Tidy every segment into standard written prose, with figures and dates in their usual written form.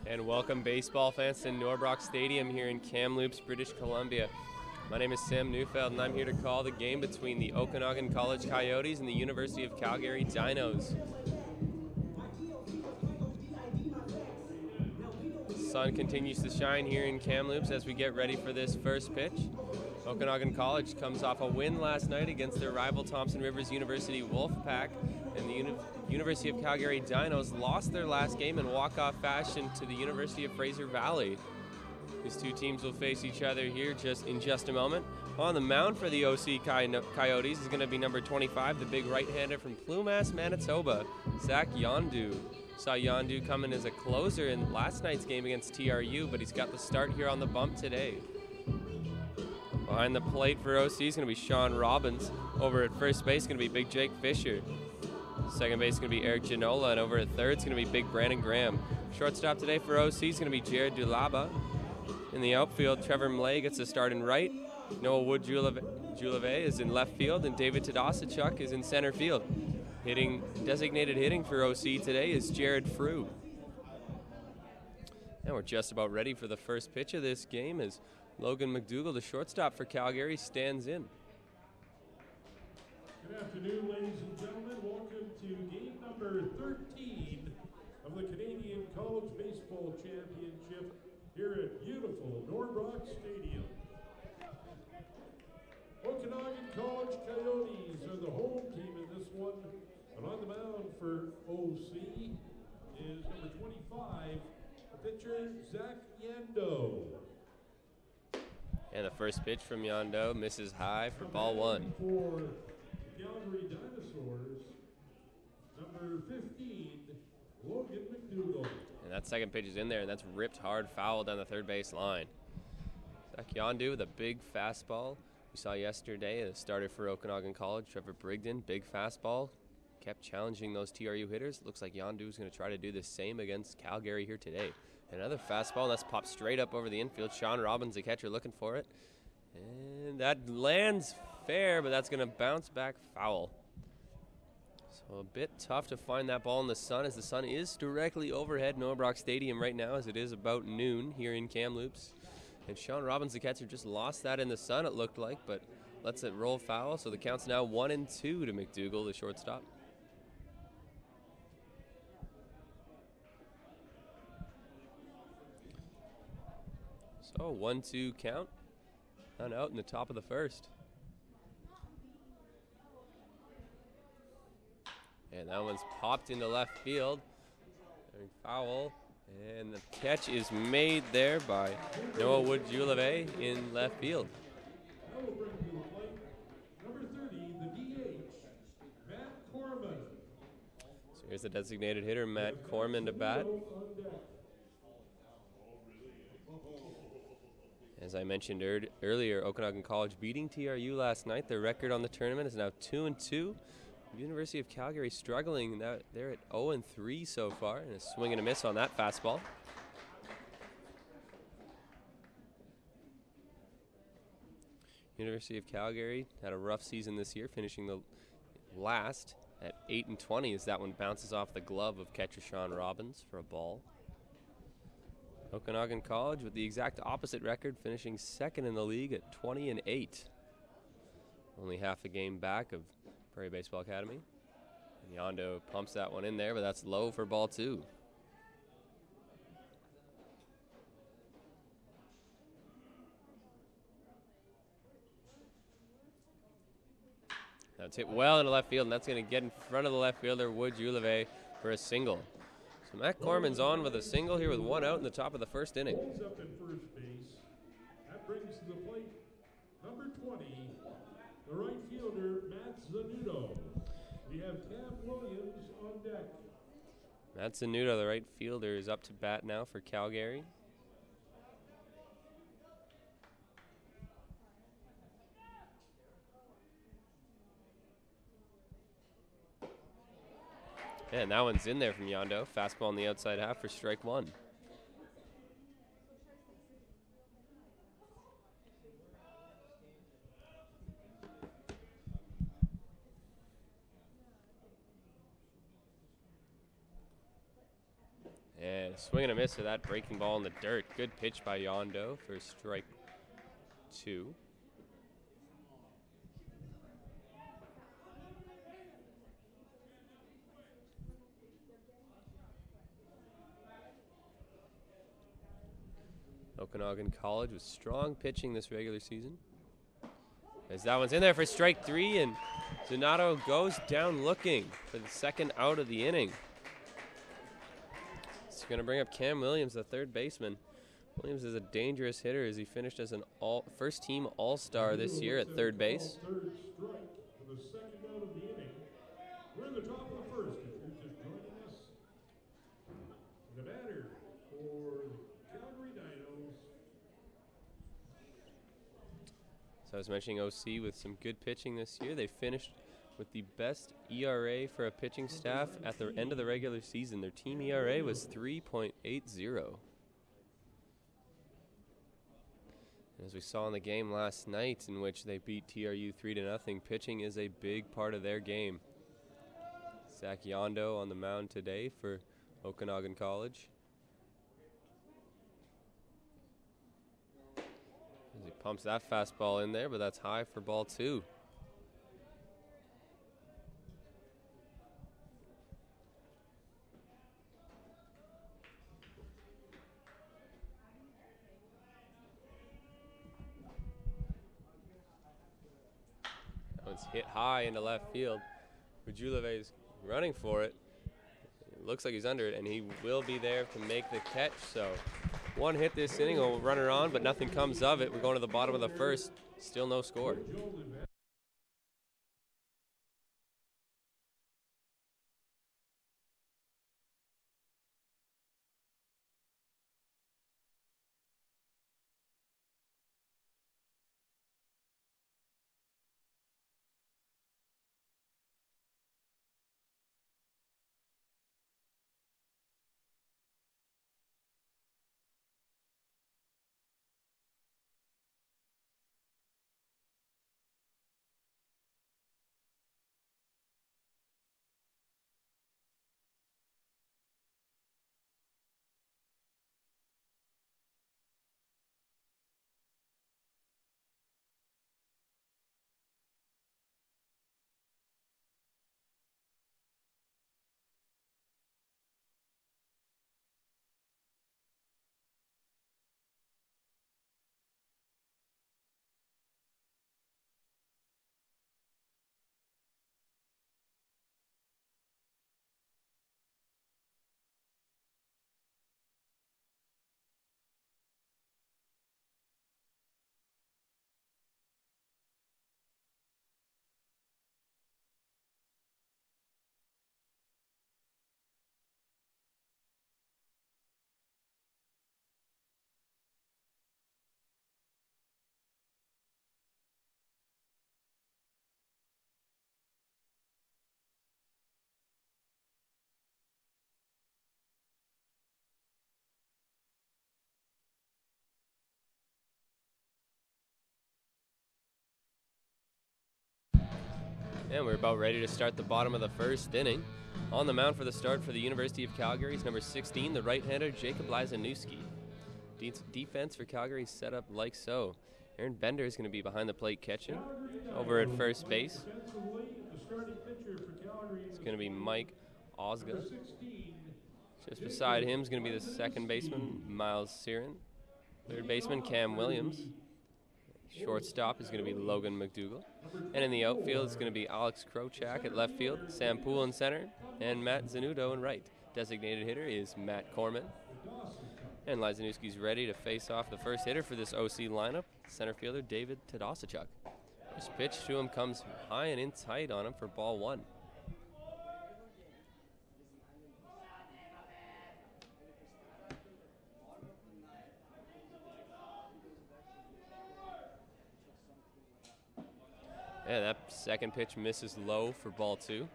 And welcome baseball fans to Norbrock Stadium here in Kamloops, British Columbia. My name is Sam Neufeld and I'm here to call the game between the Okanagan College Coyotes and the University of Calgary Dinos. The sun continues to shine here in Kamloops as we get ready for this first pitch. Okanagan College comes off a win last night against their rival Thompson Rivers University WolfPack, and the University of Calgary Dinos lost their last game in walk-off fashion to the University of Fraser Valley. These two teams will face each other here in just a moment. On the mound for the OC Coyotes is going to be number 25, the big right-hander from Plumas, Manitoba, Zach Yondu. Saw Yondu come in as a closer in last night's game against TRU, but he's got the start here on the bump today. Behind the plate for OC is going to be Sean Robbins. Over at first base is going to be big Jake Fisher. Second base is going to be Eric Ginola, and over at third is going to be big Brandon Graham. Shortstop today for OC is going to be Jared Dulaba. In the outfield, Trevor Mlay gets a start in right. Noah Wood-Julave is in left field, and David Tadasachuk is in center field. Designated hitting for OC today is Jared Frew. And we're just about ready for the first pitch of this game as Logan McDougall, the shortstop for Calgary, stands in. Good afternoon, ladies and gentlemen. Welcome to game number 13 of the Canadian College Baseball Championship here at beautiful Norbrock Stadium. Okanagan College Coyotes are the home team in this one. And on the mound for OC is number 25, the pitcher, Zach Yando. And the first pitch from Yando misses high for ball one. For the Calgary Dinosaurs, number 15, Logan McDougall. And that second pitch is in there, and that's ripped hard foul down the third base line. Zach Yondu with a big fastball. We saw yesterday the starter for Okanagan College, Trevor Brigden, big fastball. Kept challenging those TRU hitters. Looks like Yondu is going to try to do the same against Calgary here today. Another fastball, and that's popped straight up over the infield. Sean Robbins, the catcher, looking for it. And that lands fair, but that's going to bounce back foul. So a bit tough to find that ball in the sun, as the sun is directly overhead Norbrock Stadium right now, as it is about noon here in Kamloops. And Sean Robbins, the catcher, just lost that in the sun, it looked like, but lets it roll foul. So the count's now 1-2 to McDougall, the shortstop. So 1-2 count, and out in the top of the first. And that one's popped into left field. Foul, and the catch is made there by Noah Wood-Julave in left field. Now we'll bring to the plate number 30, the DH, Matt Corman. So here's the designated hitter, Matt Corman, to bat. As I mentioned earlier, Okanagan College beating TRU last night. Their record on the tournament is now 2-2. University of Calgary struggling. They're at 0-3 so far, and a swing and a miss on that fastball. University of Calgary had a rough season this year, finishing the last at 8-20 as that one bounces off the glove of catcher Sean Robbins for a ball. Okanagan College with the exact opposite record, finishing second in the league at 20-8. Only half a game back of Prairie Baseball Academy. And Yondo pumps that one in there, but that's low for ball two. That's hit well into left field, and that's going to get in front of the left fielder, Wood-Julave, for a single. So Matt Corman's on with a single here with one out in the top of the first inning. Holds up in first base. That brings to the plate number 20, the right fielder, Matt Zanudo. We have Cam Williams on deck. Matt Zanudo, the right fielder, is up to bat now for Calgary. And that one's in there from Yondo. Fastball on the outside half for strike one. And Swing and a miss with that breaking ball in the dirt. Good pitch by Yondo for strike 2. Okanagan College with strong pitching this regular season. As that one's in there for strike 3, and Donato goes down looking for the second out of the inning. It's going to bring up Cam Williams, the third baseman. Williams is a dangerous hitter as he finished as an first-team All-Star this year at third base. Third strike for the second out of the inning. We're in the top of the first. If you're just joining us, the batter for the Calgary Dinos. So I was mentioning OC with some good pitching this year. They finished with the best ERA for a pitching staff at the end of the regular season. Their team ERA was 3.80. As we saw in the game last night in which they beat TRU 3-0, pitching is a big part of their game. Zach Yondo on the mound today for Okanagan College. As he pumps that fastball in there, but that's high for ball 2. It's hit high into left field. Rajuleve's running for it. It looks like he's under it, and he will be there to make the catch. So one hit this inning, will run her on, but nothing comes of it. We're going to the bottom of the first. Still no score. And we're about ready to start the bottom of the first inning. On the mound for the start for the University of Calgary is number 16, the right-hander Jacob Lizanuski. Defense for Calgary set up like so. Aaron Bender is going to be behind the plate catching. Over at first base, it's going to be Mike Osga. Just beside him is going to be the second baseman, Miles Siren. Third baseman, Cam Williams. Shortstop is going to be Logan McDougall. And in the outfield, it's going to be Alex Krochak at left field, Sam Poole in center, and Matt Zanudo in right. Designated hitter is Matt Corman. And Lizanuski's ready to face off the first hitter for this OC lineup, center fielder David Tadosachuk. This pitch to him comes high and in tight on him for ball 1. Yeah, that second pitch misses low for ball 2.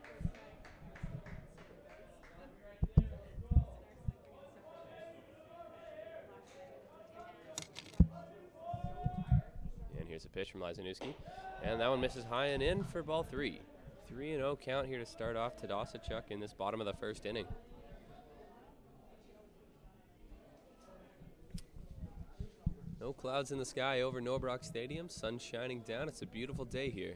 And here's a pitch from Lizanuski. And that one misses high and in for ball 3. 3-0 count here to start off Tadosachuk in this bottom of the first inning. No clouds in the sky over Norbrock Stadium. Sun shining down. It's a beautiful day here.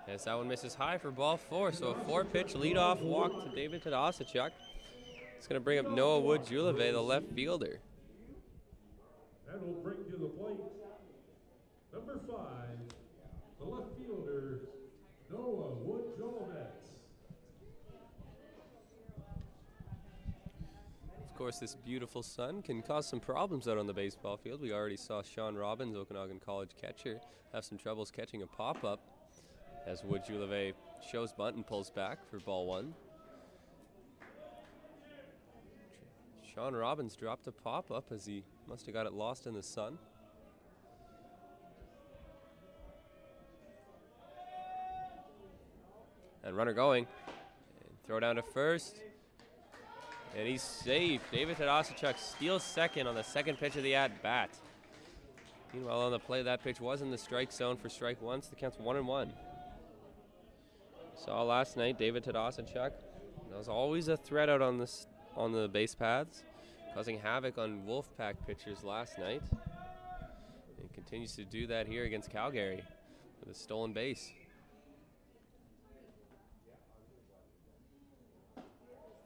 As that one misses high for ball 4. So a 4-pitch leadoff walk to David Tadasachuk. It's going to bring up Noah Wood-Juleve, the left fielder. That will bring to the plate number 5, the left fielder, Noah Wood-Juleve. Of course, this beautiful sun can cause some problems out on the baseball field. We already saw Sean Robbins, Okanagan College catcher, have some troubles catching a pop-up as Wood-Juleve shows bunt and pulls back for ball 1. Sean Robbins dropped a pop-up as he must have got it lost in the sun. And runner going. And throw down to first. And he's safe. David Tadasachuk steals second on the second pitch of the at-bat. Meanwhile, on the play, that pitch was in the strike zone for strike 1, so the count's 1-1. Saw last night, David Tadasachuk was always a threat out on the base paths, causing havoc on WolfPack pitchers last night. And continues to do that here against Calgary with a stolen base.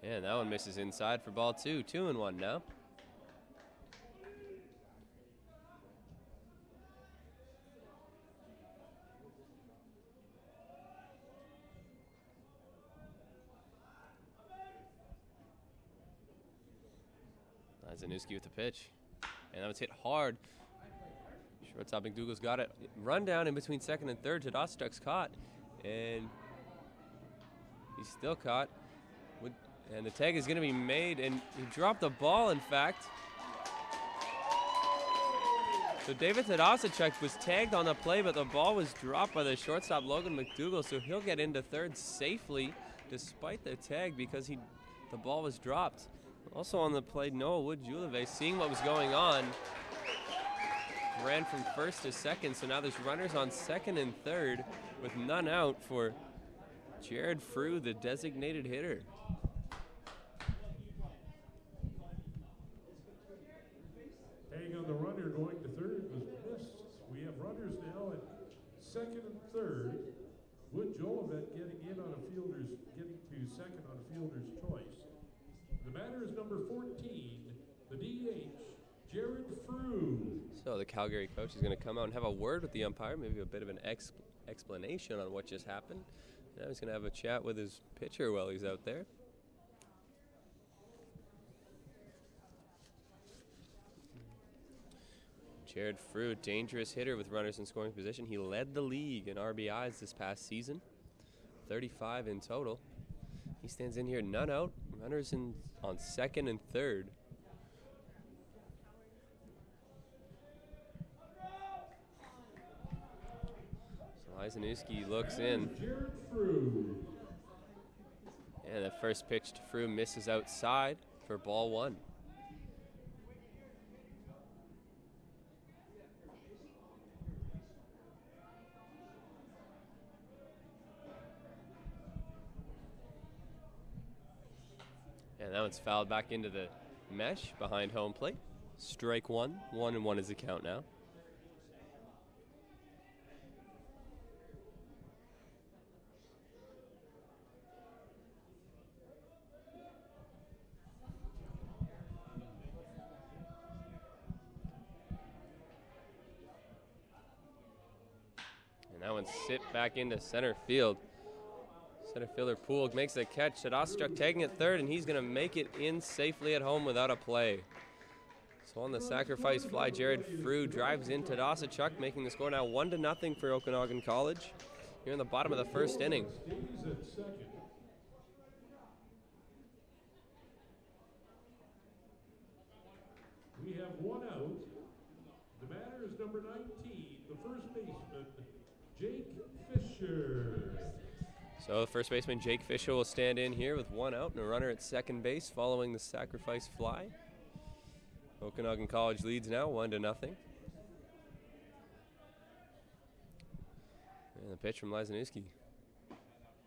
And that one misses inside for ball 2. 2-1 now. Zanuski with the pitch. And that was hit hard. Shortstop McDougal's got it. Run down in between second and third. Tadasachuk's caught. And he's still caught. And the tag is going to be made. And he dropped the ball, in fact. So David Tadasachuk was tagged on the play, but the ball was dropped by the shortstop Logan McDougal. So he'll get into third safely despite the tag because the ball was dropped. Also on the play, Noah Wood-Juleve, seeing what was going on, ran from first to second. So now there's runners on second and third with none out for Jared Frew, the designated hitter. Hang on, the runner going to third was missed. We have runners now at second and third. Wood-Juleve getting to second on a fielder's choice. The batter is number 14, the DH, Jared Frew. So the Calgary coach is going to come out and have a word with the umpire, maybe a bit of an explanation on what just happened. Now he's going to have a chat with his pitcher while he's out there. Jared Frew, dangerous hitter with runners in scoring position. He led the league in RBIs this past season, 35 in total. He stands in here, none out, runners on second and third. So Zanuski looks in. And the first pitch to Frew misses outside for ball 1. And that one's fouled back into the mesh behind home plate. Strike 1. 1-1 is the count now. And that one's sit back into center field. Center fielder Poole makes the catch. Tadasachuk tagging at third, and he's going to make it in safely at home without a play. So on the sacrifice fly, Jared Frew drives in Tadasachuk, making the score now 1-0 for Okanagan College here in the bottom of the first inning. We have one out. The batter is number 19, the first baseman, Jake Fisher. So the first baseman Jake Fisher will stand in here with one out and a runner at second base following the sacrifice fly. Okanagan College leads now 1-0. And the pitch from Lazanuski.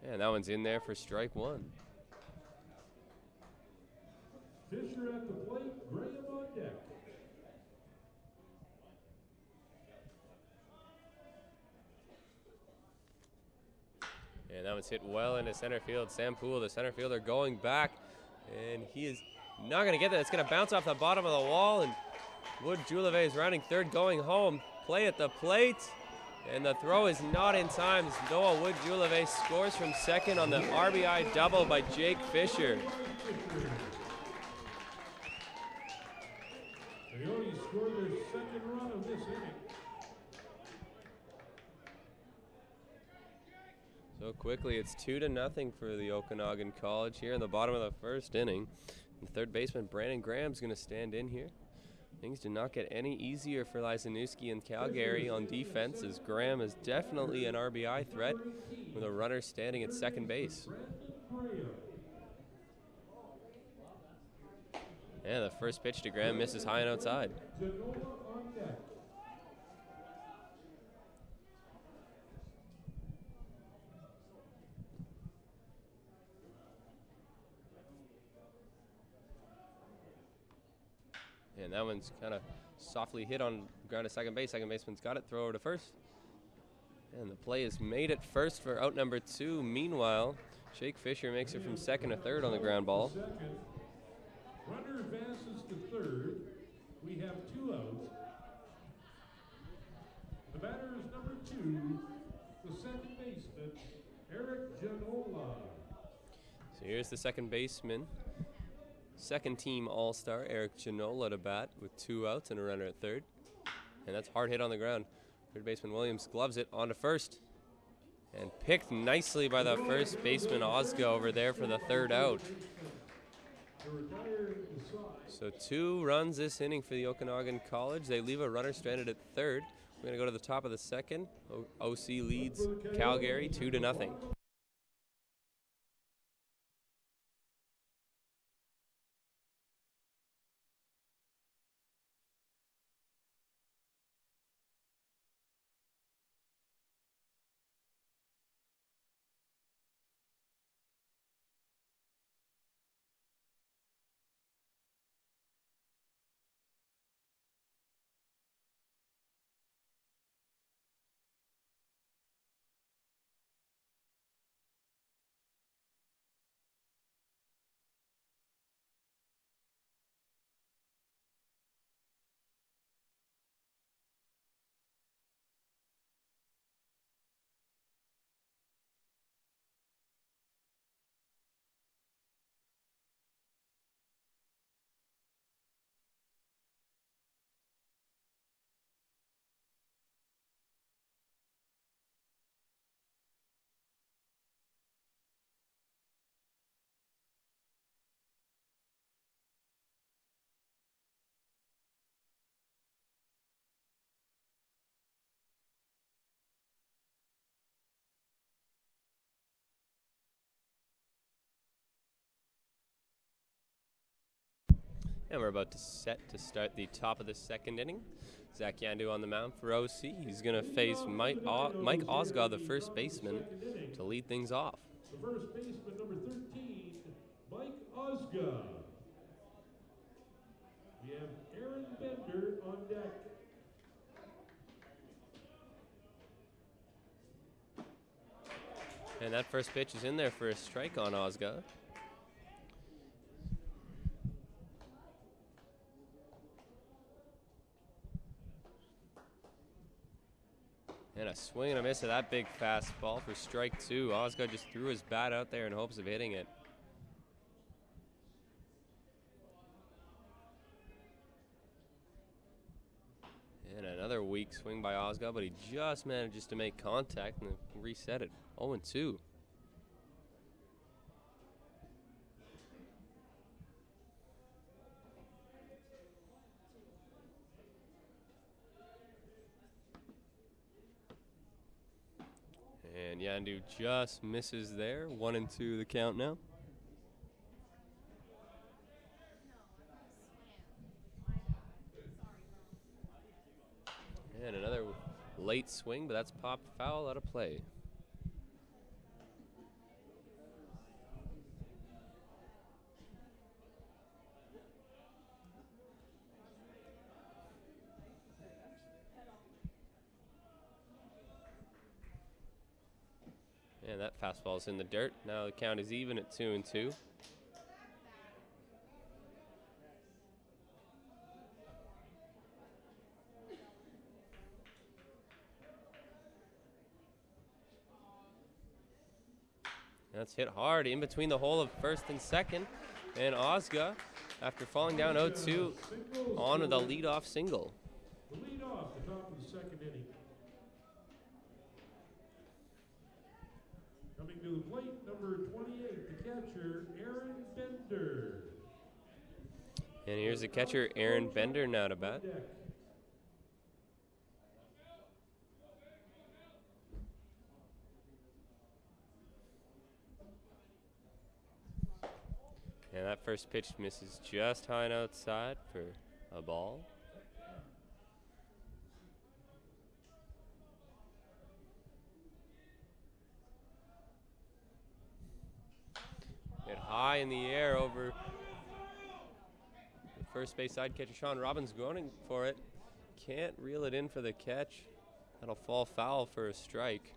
And that one's in there for strike 1. Fisher at the plate, Graham on deck. And that one's hit well into center field. Sam Poole, the center fielder, going back, and he is not going to get that. It's going to bounce off the bottom of the wall, and Wood Juleve is rounding third, going home. Play at the plate, and the throw is not in time. Noah Wood Juleve scores from second on the RBI double by Jake Fisher. The Coyotes scored their second run of this inning. So quickly, it's 2-0 for the Okanagan College here in the bottom of the first inning. And third baseman Brandon Graham's going to stand in here. Things did not get any easier for Lysanewski and Calgary on defense, as Graham is definitely an RBI threat with a runner standing at second base. And the first pitch to Graham misses high and outside. And that one's kind of softly hit on ground to second base. Second baseman's got it, throw over to first. And the play is made at first for out number 2. Meanwhile, Jake Fisher makes it from second to third on the ground ball. Runner advances to third. We have 2 outs. The batter is number 2, the second baseman, Eric Janola. So here's the second baseman. Second team All-Star Eric Janola to bat with 2 outs and a runner at third. And that's hard hit on the ground. Third baseman Williams gloves it onto first. And picked nicely by the first baseman Osga over there for the third out. So 2 runs this inning for the Okanagan College. They leave a runner stranded at third. We're going to go to the top of the second. OC leads Calgary 2-0. And we're about to set to start the top of the second inning. Zach Yandu on the mound for OC. He's going to face Mike Osgaw, the first baseman, to lead things off. The first baseman, number 13, Mike Osgaw. We have Aaron Bender on deck. And that first pitch is in there for a strike on Osgaw. And a swing and a miss of that big fastball for strike 2. Osgaw just threw his bat out there in hopes of hitting it. And another weak swing by Osgaw, but he just manages to make contact and reset it. 0-2. And Yandu just misses there. 1-2 the count now. And another late swing, but that's popped foul out of play. And that fastball's in the dirt. Now the count is even at 2-2. That's hit hard in between the hole of first and second. And Ozga, after falling down 0-2, on with a leadoff single. The lead off the top of the second inning. Coming to the plate, number 28, the catcher, Aaron Bender. And here's the catcher, Aaron Bender, now to bat. And that first pitch misses just high and outside for a ball. Hit high in the air over the first base side catcher, Sean Robbins, going for it. Can't reel it in for the catch. That'll fall foul for a strike.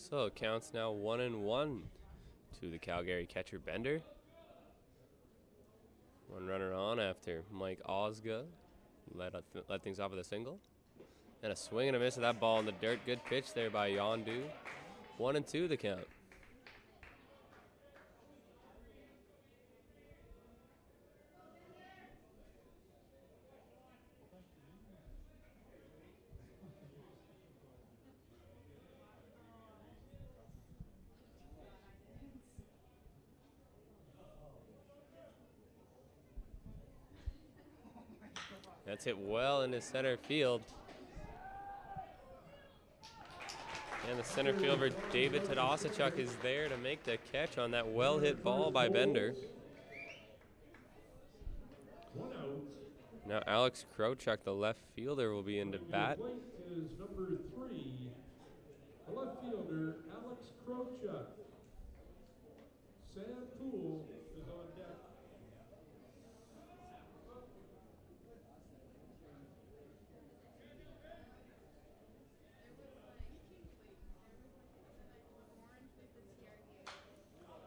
So it counts now 1-1 to the Calgary catcher Bender. One runner on after Mike Ozga let things off with a single. And a swing and a miss of that ball in the dirt. Good pitch there by Yondu. 1-2 the count. That's hit well into center field. And the center fielder, David Tadasachuk, is there to make the catch on that well-hit ball by Bender. Now Alex Krochuk, the left fielder, will be into bat. Is number 3, the left fielder, Alex Krochuk. Sam Poole is on deck.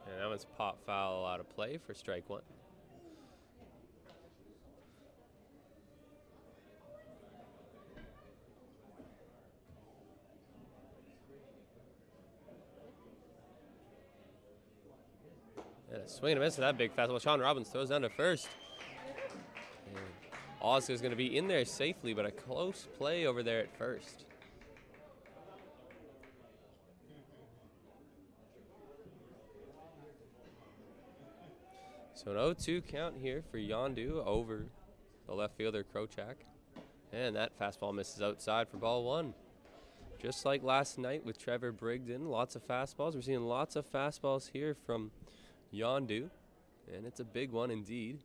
And that one's pop foul out of play for strike one. And a swing and a miss to that big fastball. Sean Robbins throws down to first. Ozga's going to be in there safely, but a close play over there at first. So an 0-2 count here for Yondu over the left fielder Krochak. And that fastball misses outside for ball one. Just like last night with Trevor Brigden, lots of fastballs. We're seeing lots of fastballs here from Yondu, and it's a big one indeed.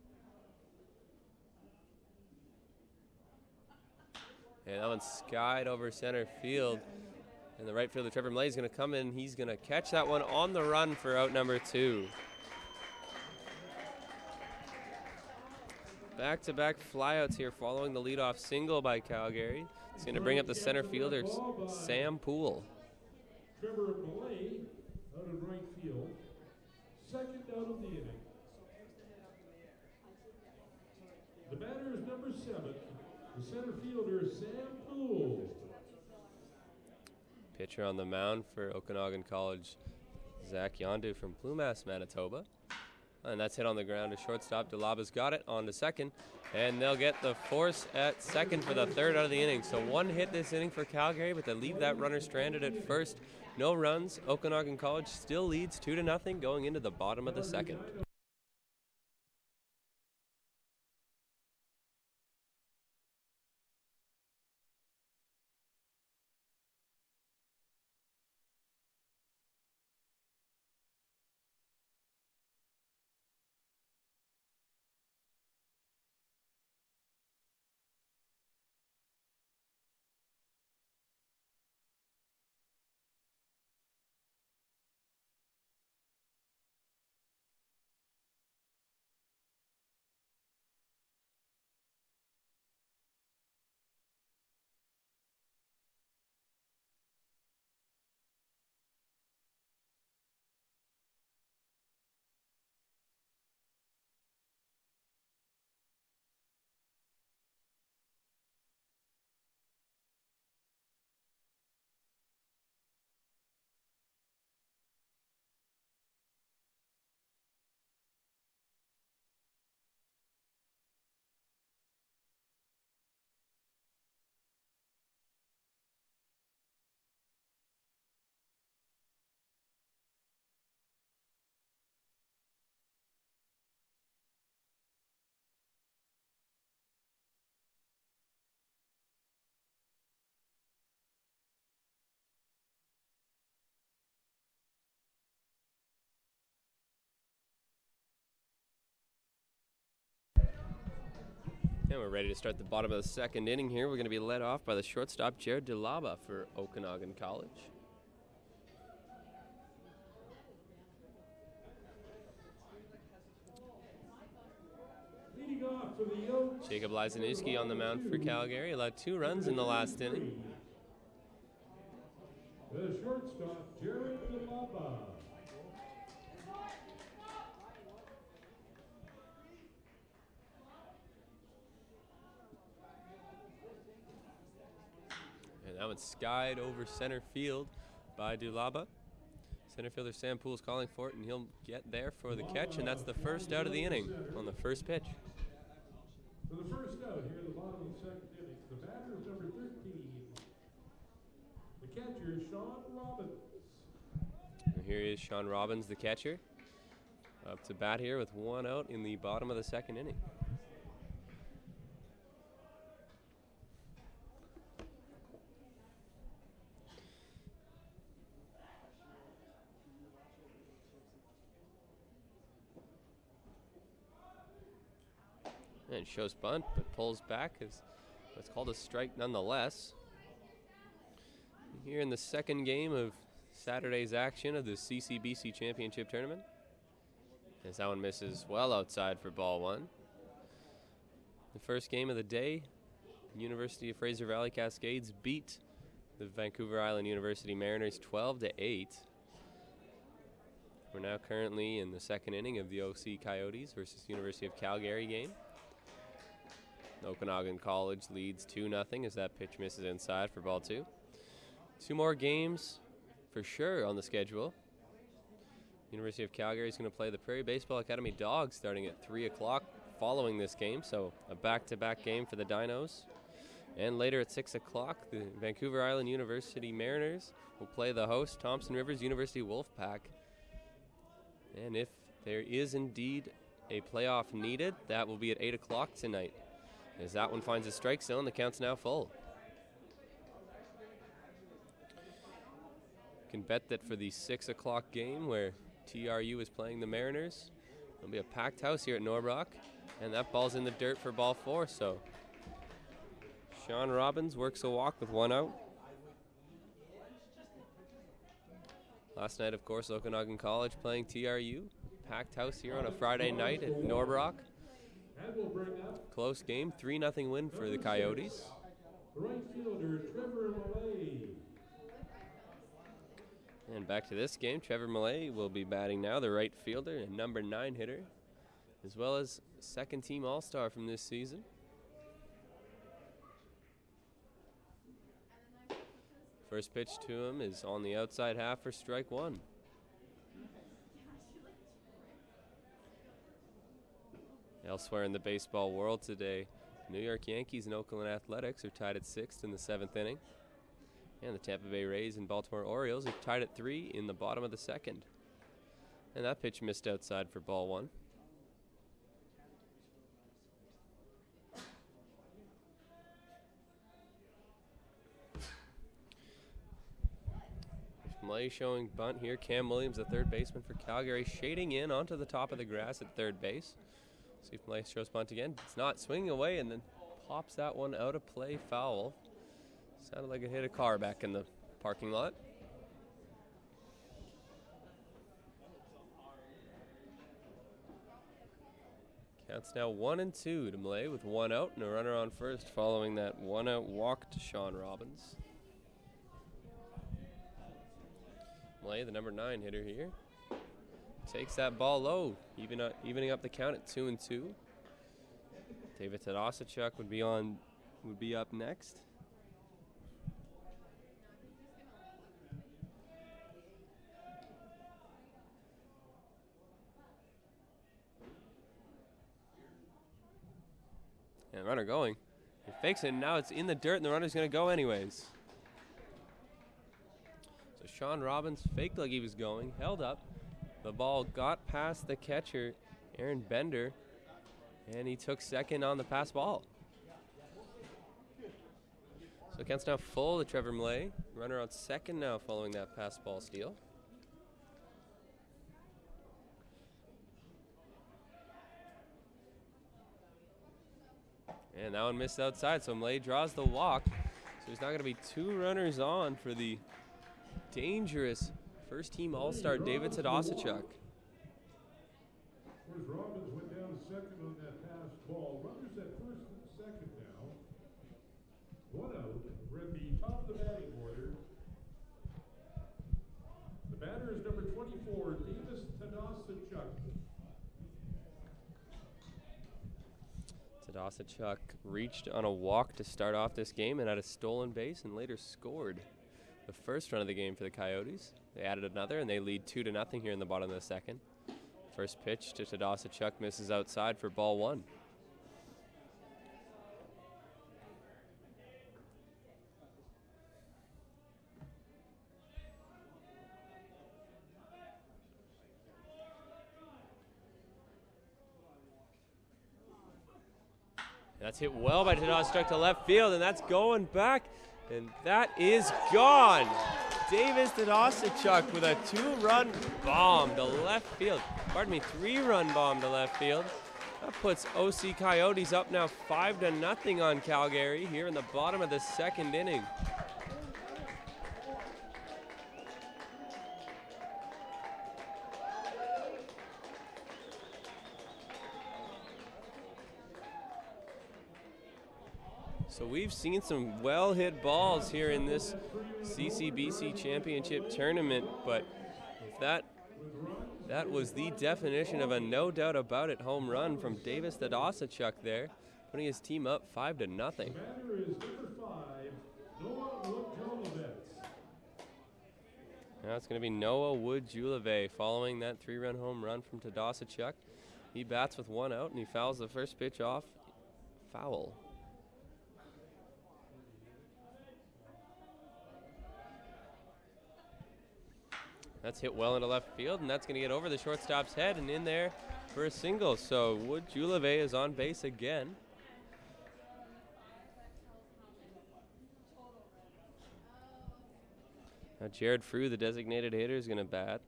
And that one's skied over center field. And the right fielder, Trevor Millay, is going to come in. He's going to catch that one on the run for out number 2. Back-to-back flyouts here following the leadoff single by Calgary. It's going to bring up the center fielder, Sam Poole. Trevor Millay out of right field. Second out of the inning. The batter is number 7, the center fielder, Sam Poole. Pitcher on the mound for Okanagan College, Zach Yondu from Plumas, Manitoba. And that's hit on the ground to shortstop. Delaba's got it on to second. And they'll get the force at second for the third out of the inning. So one hit this inning for Calgary, but they leave that runner stranded at first. No runs. Okanagan College still leads 2-0 going into the bottom of the second. And we're ready to start the bottom of the second inning here. We're going to be led off by the shortstop, Jared DeLaba for Okanagan College. Leading off for the Oaks, Jacob Lysanowski on the mound for Calgary. Allowed 2 runs in the last inning. the shortstop, Jared DeLaba. And that one's skied over center field by DeLaba. Center fielder Sam Poole's calling for it, and he'll get there for the catch, and that's the first out of the inning on the first pitch. For the first out here at the bottom of the second inning, the batter is number 13. The catcher is Sean Robbins. And here is Sean Robbins, the catcher, up to bat here with 1 out in the bottom of the second inning. And shows bunt, but pulls back as what's called a strike nonetheless. Here in the second game of Saturday's action of the CCBC Championship Tournament. As that one misses well outside for ball 1. The first game of the day, University of Fraser Valley Cascades beat the Vancouver Island University Mariners 12-8. We're now currently in the second inning of the OC Coyotes versus University of Calgary game. Okanagan College leads 2-0 as that pitch misses inside for ball 2. 2 more games for sure on the schedule. University of Calgary is going to play the Prairie Baseball Academy Dogs starting at 3 o'clock following this game, so a back-to-back game for the Dinos. And later at 6 o'clock, the Vancouver Island University Mariners will play the host, Thompson Rivers University WolfPack. And if there is indeed a playoff needed, that will be at 8 o'clock tonight. As that one finds a strike zone, the count's now full. You can bet that for the 6 o'clock game where TRU is playing the Mariners, there'll be a packed house here at Norbrock, and that ball's in the dirt for ball 4, so Sean Robbins works a walk with 1 out. Last night, of course, Okanagan College playing TRU. Packed house here on a Friday night at Norbrock. And we'll bring up Close game, 3-0 win for the Coyotes. the right fielder, Trevor Millay. And back to this game, Trevor Millay will be batting now, the right fielder and number 9 hitter, as well as second team All-Star from this season. First pitch to him is on the outside half for strike 1. Elsewhere in the baseball world today, New York Yankees and Oakland Athletics are tied at 6th in the 7th inning. And the Tampa Bay Rays and Baltimore Orioles are tied at 3 in the bottom of the 2nd. And that pitch missed outside for ball 1. Millay showing bunt here. Cam Williams, the third baseman for Calgary, shading in onto the top of the grass at third base. See if Millay shows bunt again. It's not, swinging away and then pops that one out of play, foul. Sounded like it hit a car back in the parking lot. Counts now 1-2 to Millay with 1 out and a runner on first following that 1 out walk to Sean Robbins. Millay, the number 9 hitter here, takes that ball low, evening up the count at 2-2. David Tadasachuk would be up next. And runner going. He fakes it, and now it's in the dirt, and the runner's going to go anyways. So Sean Robbins faked like he was going, held up. The ball got past the catcher, Aaron Bender, and he took second on the pass ball. So it counts now full to Trevor Millay. Runner on second now following that pass ball steal. And that one missed outside, so Mlay draws the walk. So there's not going to be 2 runners on for the dangerous first-team All-Star David Tadasachuk. Robbins went down to second on that pass ball. Runners at first and second now. 1 out. We're at the top of the batting order. The batter is number 24, Davis Tadasachuk. Tadasachuk reached on a walk to start off this game and had a stolen base and later scored the first run of the game for the Coyotes. They added another and they lead 2-0 here in the bottom of the second. First pitch to Tadasachuk misses outside for ball 1. That's hit well by Tadasachuk to left field, and that's going back, and that is gone. Davis Tadasachuk with a 2-run bomb to left field. Pardon me, 3-run bomb to left field. That puts OC Coyotes up now 5-0 on Calgary here in the bottom of the second inning. So we've seen some well-hit balls here in this CCBC Championship tournament, but that was the definition of a no doubt about it home run from Davis Tadasachuk there, putting his team up 5-0. Batter is number 5, Noah Wood-Jolivet. Now it's going to be Noah Wood-Jolivet following that 3-run home run from Tadasachuk. He bats with 1 out and he fouls the first pitch off. Foul. That's hit well into left field, and that's going to get over the shortstop's head and in there for a single. So Wood-Jolivet is on base again. Now Jared Frew, the designated hitter, is going to bat.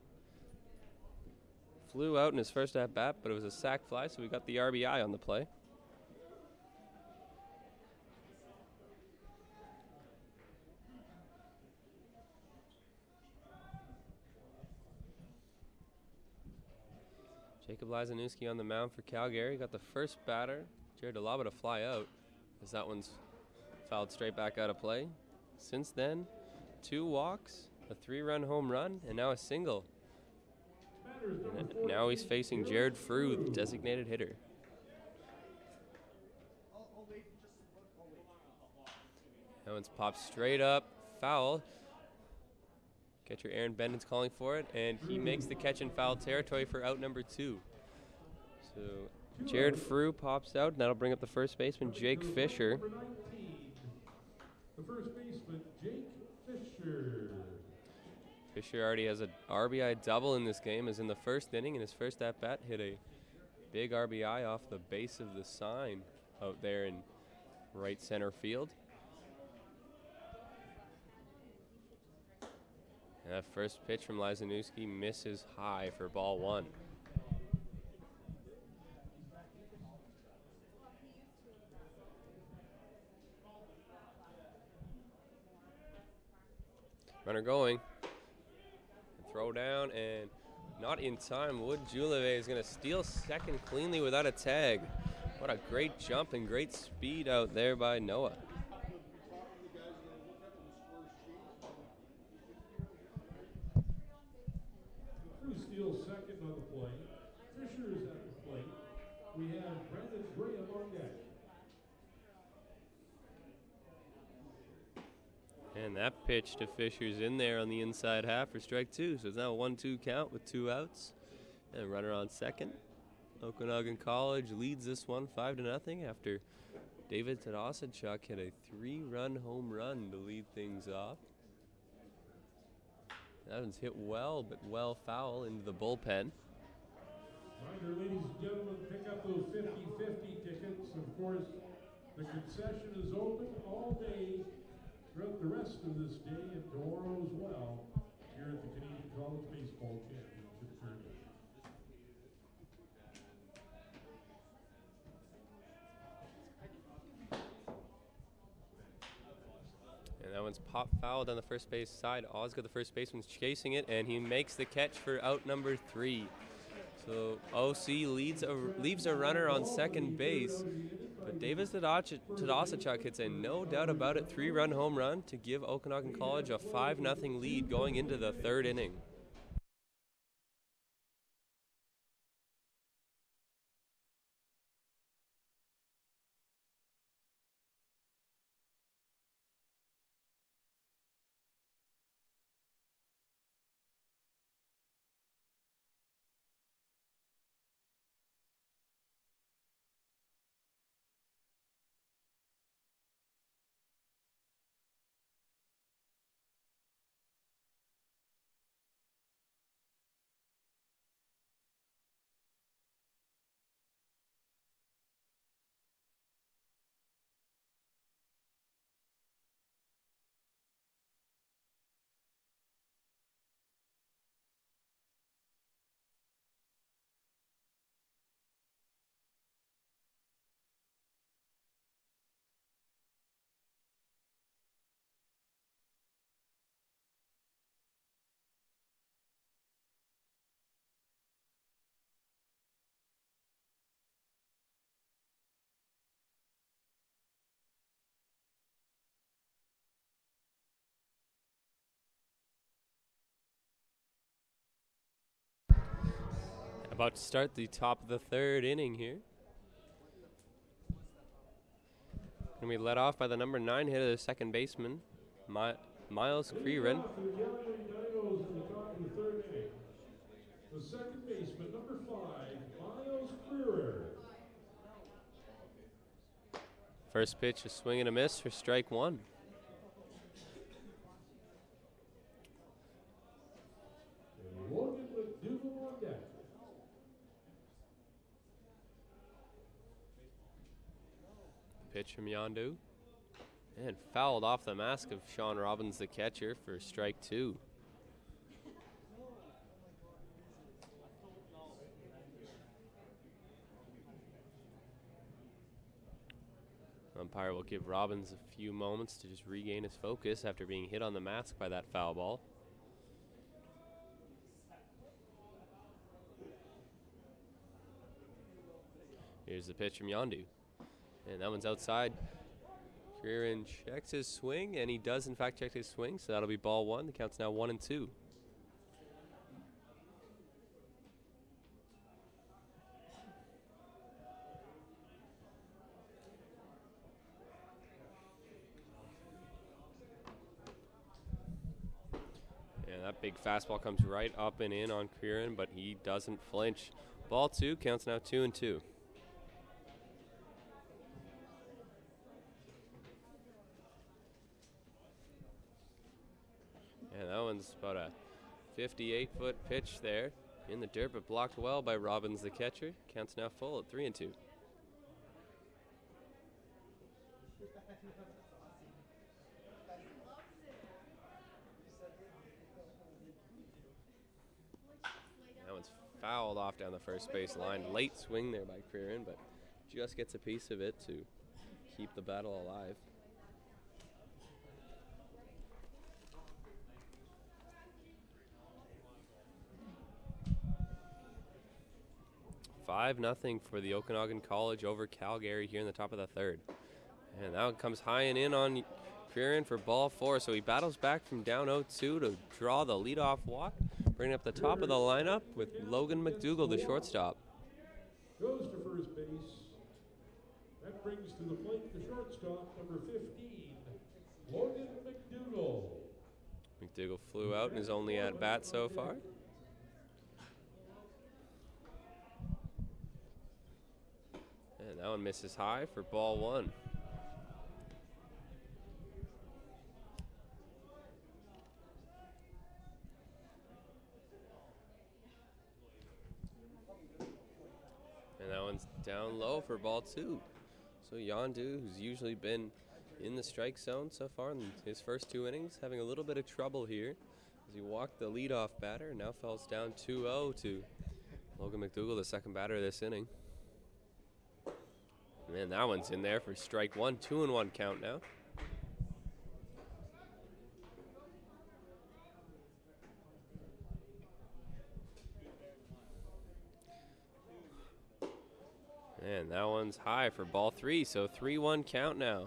Flew out in his first at-bat, but it was a sac fly, so we got the RBI on the play. Jacob Lazanewski on the mound for Calgary. Got the first batter, Jared Delaba, to fly out, as that one's fouled straight back out of play. Since then, 2 walks, a 3-run home run, and now a single. And now he's facing Jared Frew, the designated hitter. That one's popped straight up, foul. Catcher Aaron Benden's calling for it, and he makes the catch in foul territory for out number 2. So Jared Frew pops out, and that'll bring up the first baseman, Jake Fisher. Number 19, the first baseman, Jake Fisher. Fisher already has an RBI double in this game, as in the first inning, in his first at-bat, hit a big RBI off the base of the sign out there in right center field. And that first pitch from Lazanewski misses high for ball 1. Runner going. Throw down and not in time. Wood-Jolivet is going to steal second cleanly without a tag. What a great jump and great speed out there by Noah. Steals second on the plate. Fisher is at the plate. We have Brandon Graham on deck. And that pitch to Fisher's in there on the inside half for strike 2. So it's now a 1-2 count with 2 outs. And runner on second. Okanagan College leads this one 5-0 after David Tadasachuk hit a 3-run home run to lead things off. That one's hit well, but well foul into the bullpen. Reminder, ladies and gentlemen, pick up those 50-50 tickets. Of course, the concession is open all day throughout the rest of this day and tomorrow as well here at the Canadian College Baseball Championship Tournament. one's pop fouled on the first base side. Osgood, the first baseman's chasing it, and he makes the catch for out number 3. So OC leaves a runner on second base, but Davis Tadasachuk hits a no doubt about it 3-run home run to give Okanagan College a 5-0 lead going into the 3rd inning. About to start the top of the 3rd inning here. And we led off by the number 9 hitter, the second baseman, Miles Creeran. The second baseman, number 5, Miles Creeran. First pitch, a swing and a miss for strike 1. Logan McDougall on deck. Pitch from Yondu. And fouled off the mask of Sean Robbins, the catcher, for strike 2. Umpire will give Robbins a few moments to just regain his focus after being hit on the mask by that foul ball. Here's the pitch from Yondu. And that one's outside. Creeran checks his swing, and he does in fact check his swing, so that'll be ball 1. The count's now 1-2. And that big fastball comes right up and in on Creeran, but he doesn't flinch. Ball 2, counts now 2-2. And that one's about a 58-foot pitch there in the dirt, but blocked well by Robbins, the catcher. Counts now full at 3-2. That one's fouled off down the first base line. Late swing there by Creeran, but just gets a piece of it to keep the battle alive. 5-0 for the Okanagan College over Calgary here in the top of the 3rd. And that one comes high and in on Creeran for ball 4. So he battles back from down 0-2 to draw the leadoff walk, bringing up the top of the lineup with Logan McDougall, the shortstop. Goes to first base. That brings to the plate the shortstop, number 15, Logan McDougall. McDougall flew out in his only at-bat so far. And that one misses high for ball 1. And that one's down low for ball 2. So Yondu, who's usually been in the strike zone so far in his first 2 innings, having a little bit of trouble here as he walked the leadoff batter. Now falls down 2-0 to Logan McDougall, the second batter of this inning. And that one's in there for strike 1. 2-1 count now. And that one's high for ball 3, so 3-1 count now.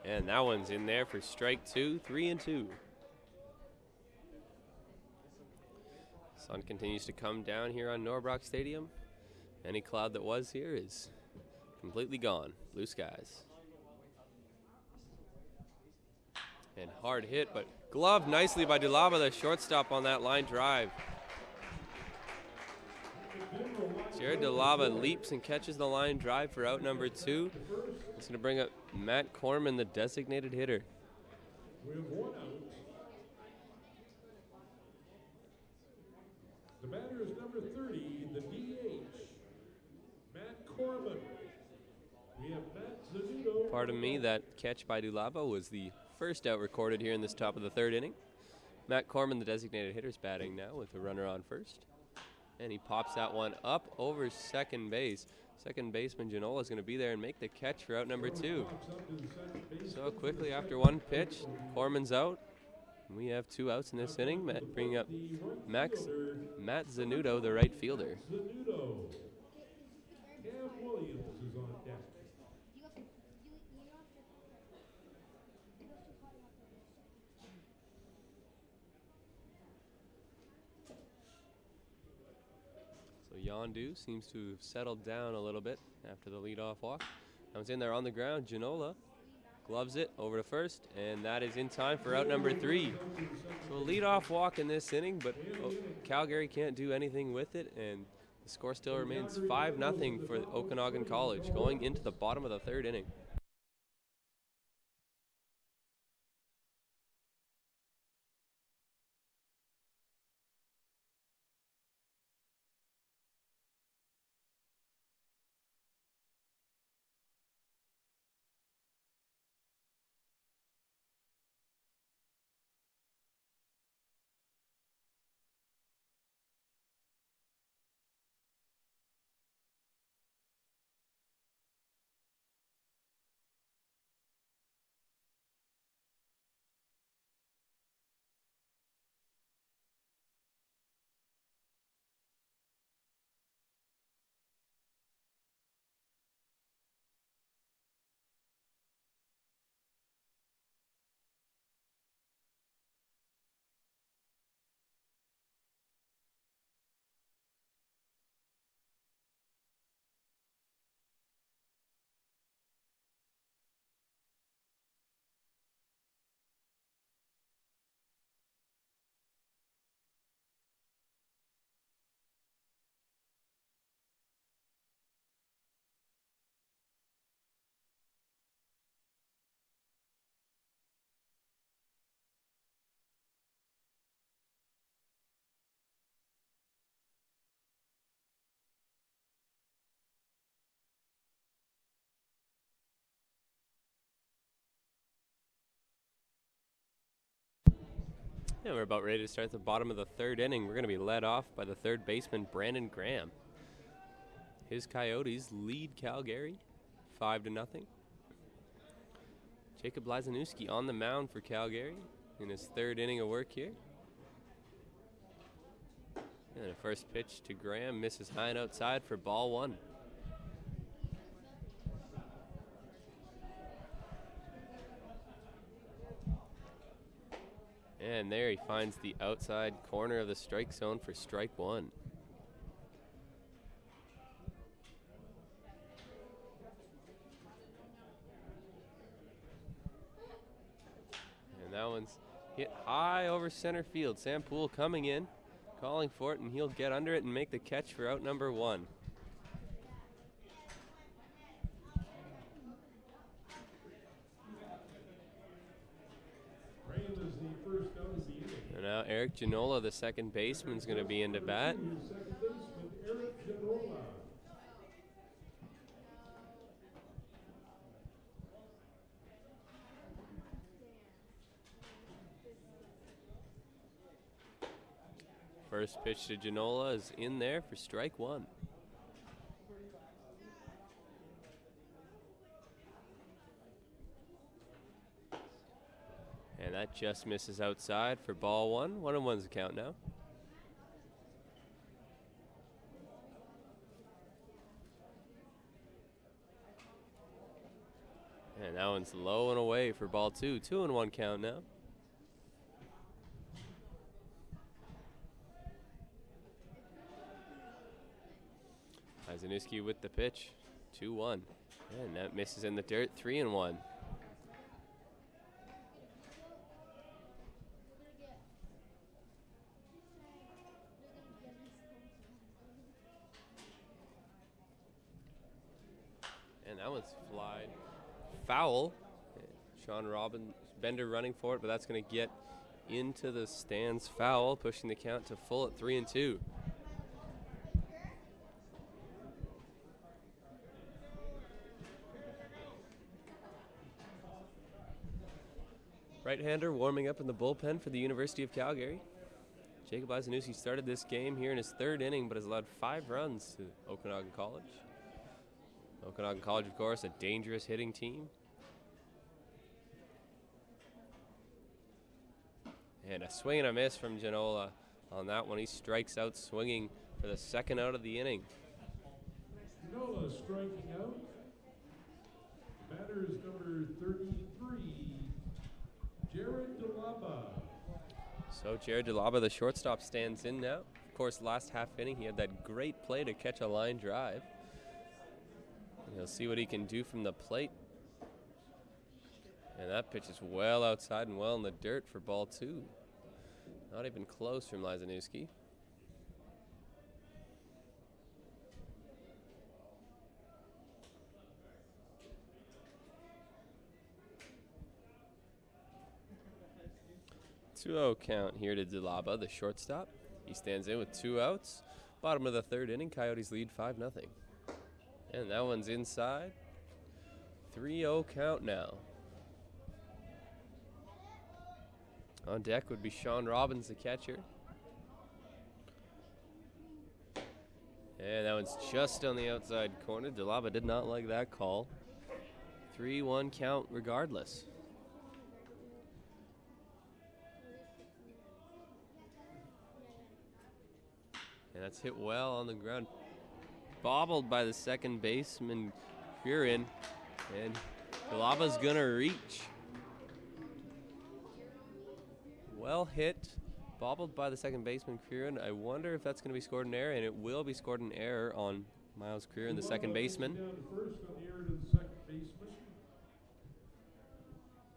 And that one's in there for strike 2, 3-2. Sun continues to come down here on Norbrock Stadium. Any cloud that was here is completely gone. Blue skies. And hard hit, but gloved nicely by Dulaba, the shortstop on that line drive. Jared Dulaba leaps and catches the line drive for out number 2. It's going to bring up Matt Corman, the designated hitter. We have 1 out. The batter is number 30, the DH, Matt Corman. We have Matt Zanudo. Pardon me, that catch by Dulaba was the first out recorded here in this top of the 3rd inning. Matt Corman, the designated hitter, is batting now with a runner on first. And he pops that one up over second base. Second baseman Janola is going to be there and make the catch for out number 2. So quickly after one pitch, Corman's out. We have 2 outs in this inning, bringing up Matt Zanudo, the right fielder. Zanudo. Cam Williams is on deck. So Yondu seems to have settled down a little bit after the leadoff walk. Comes in there on the ground. Janola gloves it over to first, and that is in time for out number 3. So a leadoff walk in this inning, but Calgary can't do anything with it, and the score still remains 5-0 for Okanagan College going into the bottom of the 3rd inning. Yeah, we're about ready to start the bottom of the 3rd inning. We're going to be led off by the 3rd baseman, Brandon Graham. His Coyotes lead Calgary 5-0. Jacob Lazanowski on the mound for Calgary in his 3rd inning of work here. And a first pitch to Graham misses high and outside for ball 1. And there he finds the outside corner of the strike zone for strike 1. And that one's hit high over center field. Sam Poole coming in, calling for it, and he'll get under it and make the catch for out number 1. And now Eric Janola, the second baseman, is going to be into bat. First pitch to Janola is in there for strike 1. that just misses outside for ball one. 1-1's the count now. And that one's low and away for ball two. 2-1 count now. Zanuski with the pitch. 2-1. And that misses in the dirt. 3-1. And that one's flied foul. Sean Robbins, Bender running for it, but that's going to get into the stands foul, pushing the count to full at 3-2. Right-hander warming up in the bullpen for the University of Calgary. Jacob Zanuski started this game here in his third inning, but has allowed 5 runs to Okanagan College. Okanagan College, of course, a dangerous hitting team. And a swing and a miss from Genola on that one. He strikes out swinging for the second out of the inning. Genola striking out. Batter is number 33, Jared DeLaba. So Jared DeLaba, the shortstop, stands in now. Of course, last half inning, he had that great play to catch a line drive. And he'll see what he can do from the plate. And that pitch is well outside and well in the dirt for ball two. Not even close from Zanuski. Two-0 count here to DeLaba, the shortstop. He stands in with 2 outs. Bottom of the third inning, Coyotes lead 5-0. And that one's inside. 3-0 count now. On deck would be Sean Robbins, the catcher. And that one's just on the outside corner. DeLaba did not like that call. 3-1 count regardless. And that's hit well on the ground. Bobbled by the second baseman, Kieran. And DeLaba's gonna reach. Well hit, bobbled by the second baseman, Kieran. I wonder if that's going to be scored an error, and it will be scored an error on Miles Kieran, the second baseman. Down to first on the error to the second baseman.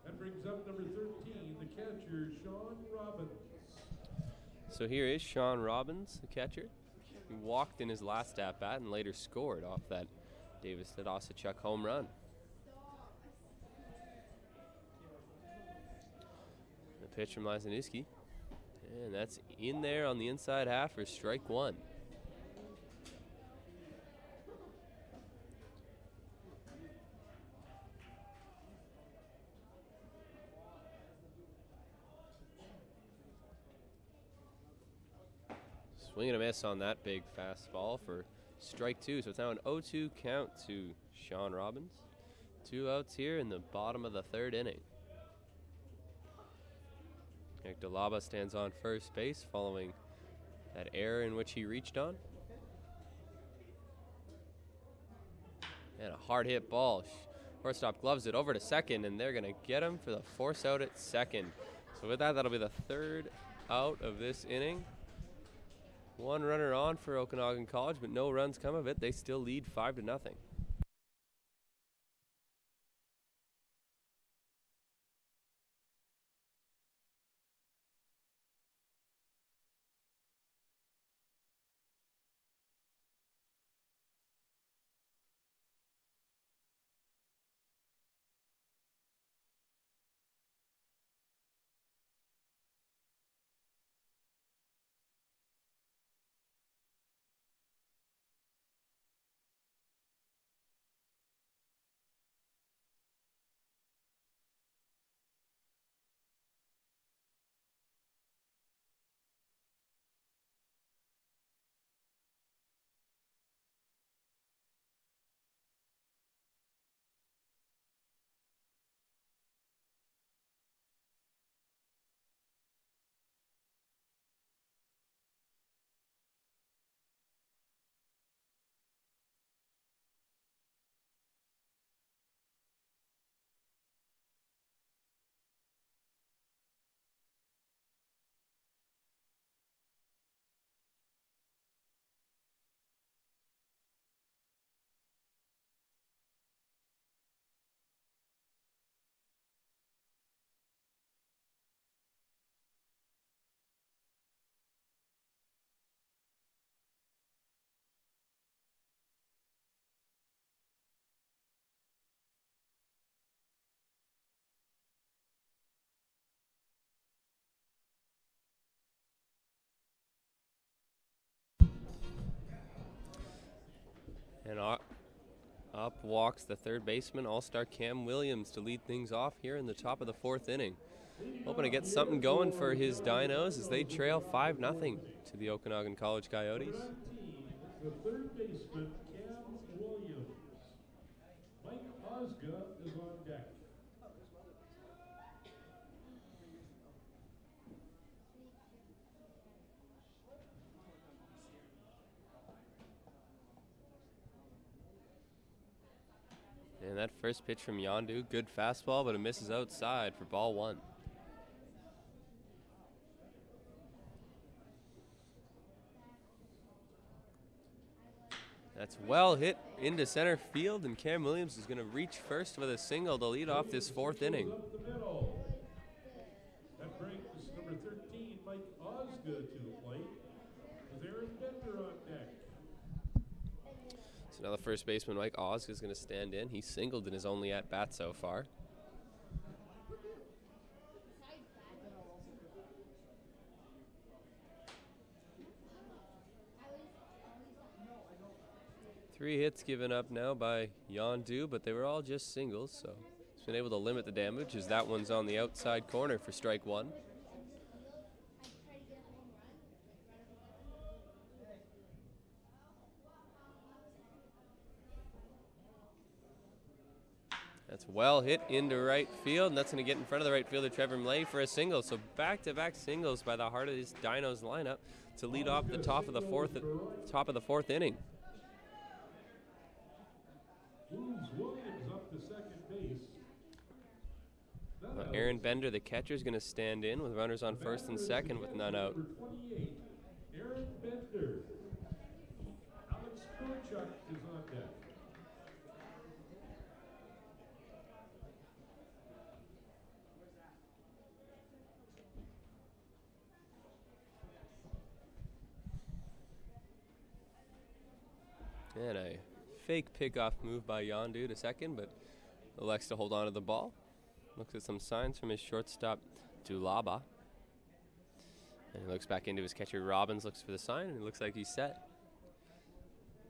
That brings up number 13, the catcher, Sean Robbins. So here is Sean Robbins, the catcher. He walked in his last at-bat and later scored off that Davis Tadasachuk home run. Pitch from Zanuski, and that's in there on the inside half for strike one. Swing and a miss on that big fastball for strike two, so it's now an 0-2 count to Sean Robbins. 2 outs here in the bottom of the third inning. DeLaba stands on first base following that error in which he reached on. And a hard hit ball. Shortstop gloves it over to second, and they're going to get him for the force out at second. So with that, that'll be the third out of this inning. 1 runner on for Okanagan College, but no runs come of it. They still lead 5-0. Up walks the third baseman, all-star Cam Williams, to lead things off here in the top of the fourth inning. Hoping to get something going for his Dinos as they trail 5-0 to the Okanagan College Coyotes. The third baseman, Cam Williams. Mike Osga is on deck. And that first pitch from Yondu, good fastball, but it misses outside for ball one. That's well hit into center field, and Cam Williams is going to reach first with a single to lead off this fourth inning. That brings number 13, Mike Osga, to the plate, with Aaron Bender on deck. So now the first baseman, Mike Osga, is going to stand in. He singled in his only at-bat so far. Three hits given up now by Yondu, but they were all just singles, so he's been able to limit the damage as that one's on the outside corner for strike one. That's well hit into right field, and that's going to get in front of the right fielder, Trevor Mlay, for a single. So back-to-back singles by the heart of this Dinos lineup to lead off the top of the fourth inning. Moves Williams up to second base. Aaron Bender, the catcher, is going to stand in with runners on first and second with none out. Number 28, Aaron Bender. Alex Krochuk is on deck. And a fake pickoff move by Yondu to second, but elects to hold on to the ball. Looks at some signs from his shortstop, Dulaba. And he looks back into his catcher, Robbins, looks for the sign, and it looks like he's set.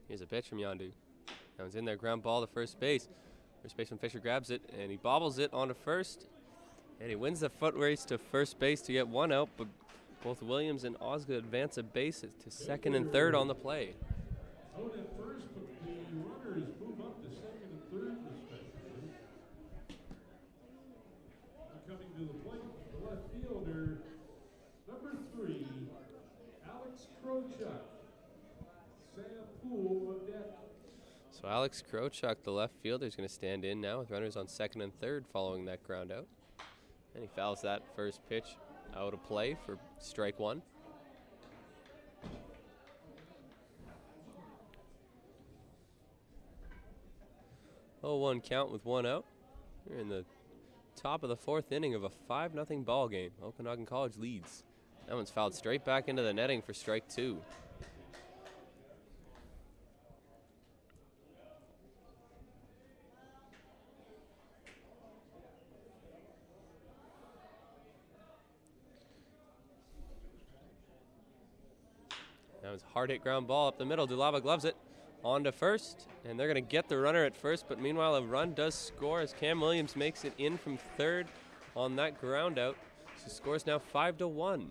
Here's a pitch from Yondu. That one's in there, ground ball to first base. First baseman Fisher grabs it, and he bobbles it onto first. And he wins the foot race to first base to get one out, but both Williams and Osgood advance a base to second and third on the play. Out at first, but the runners move up to second and third respectively. Coming to the plate, the left fielder, number 3, Alex Krochuk. Sam Poole on deck. So Alex Krochuk, the left fielder, is going to stand in now with runners on second and third following that ground out. And he fouls that first pitch out of play for strike one. Oh, 1 count with one out. We're in the top of the fourth inning of a 5-0 ball game. Okanagan College leads. That one's fouled straight back into the netting for strike two. That was a hard hit ground ball up the middle. Dulaba gloves it on to first, and they're going to get the runner at first, but meanwhile a run does score as Cam Williams makes it in from third on that ground out. So scores now 5-1.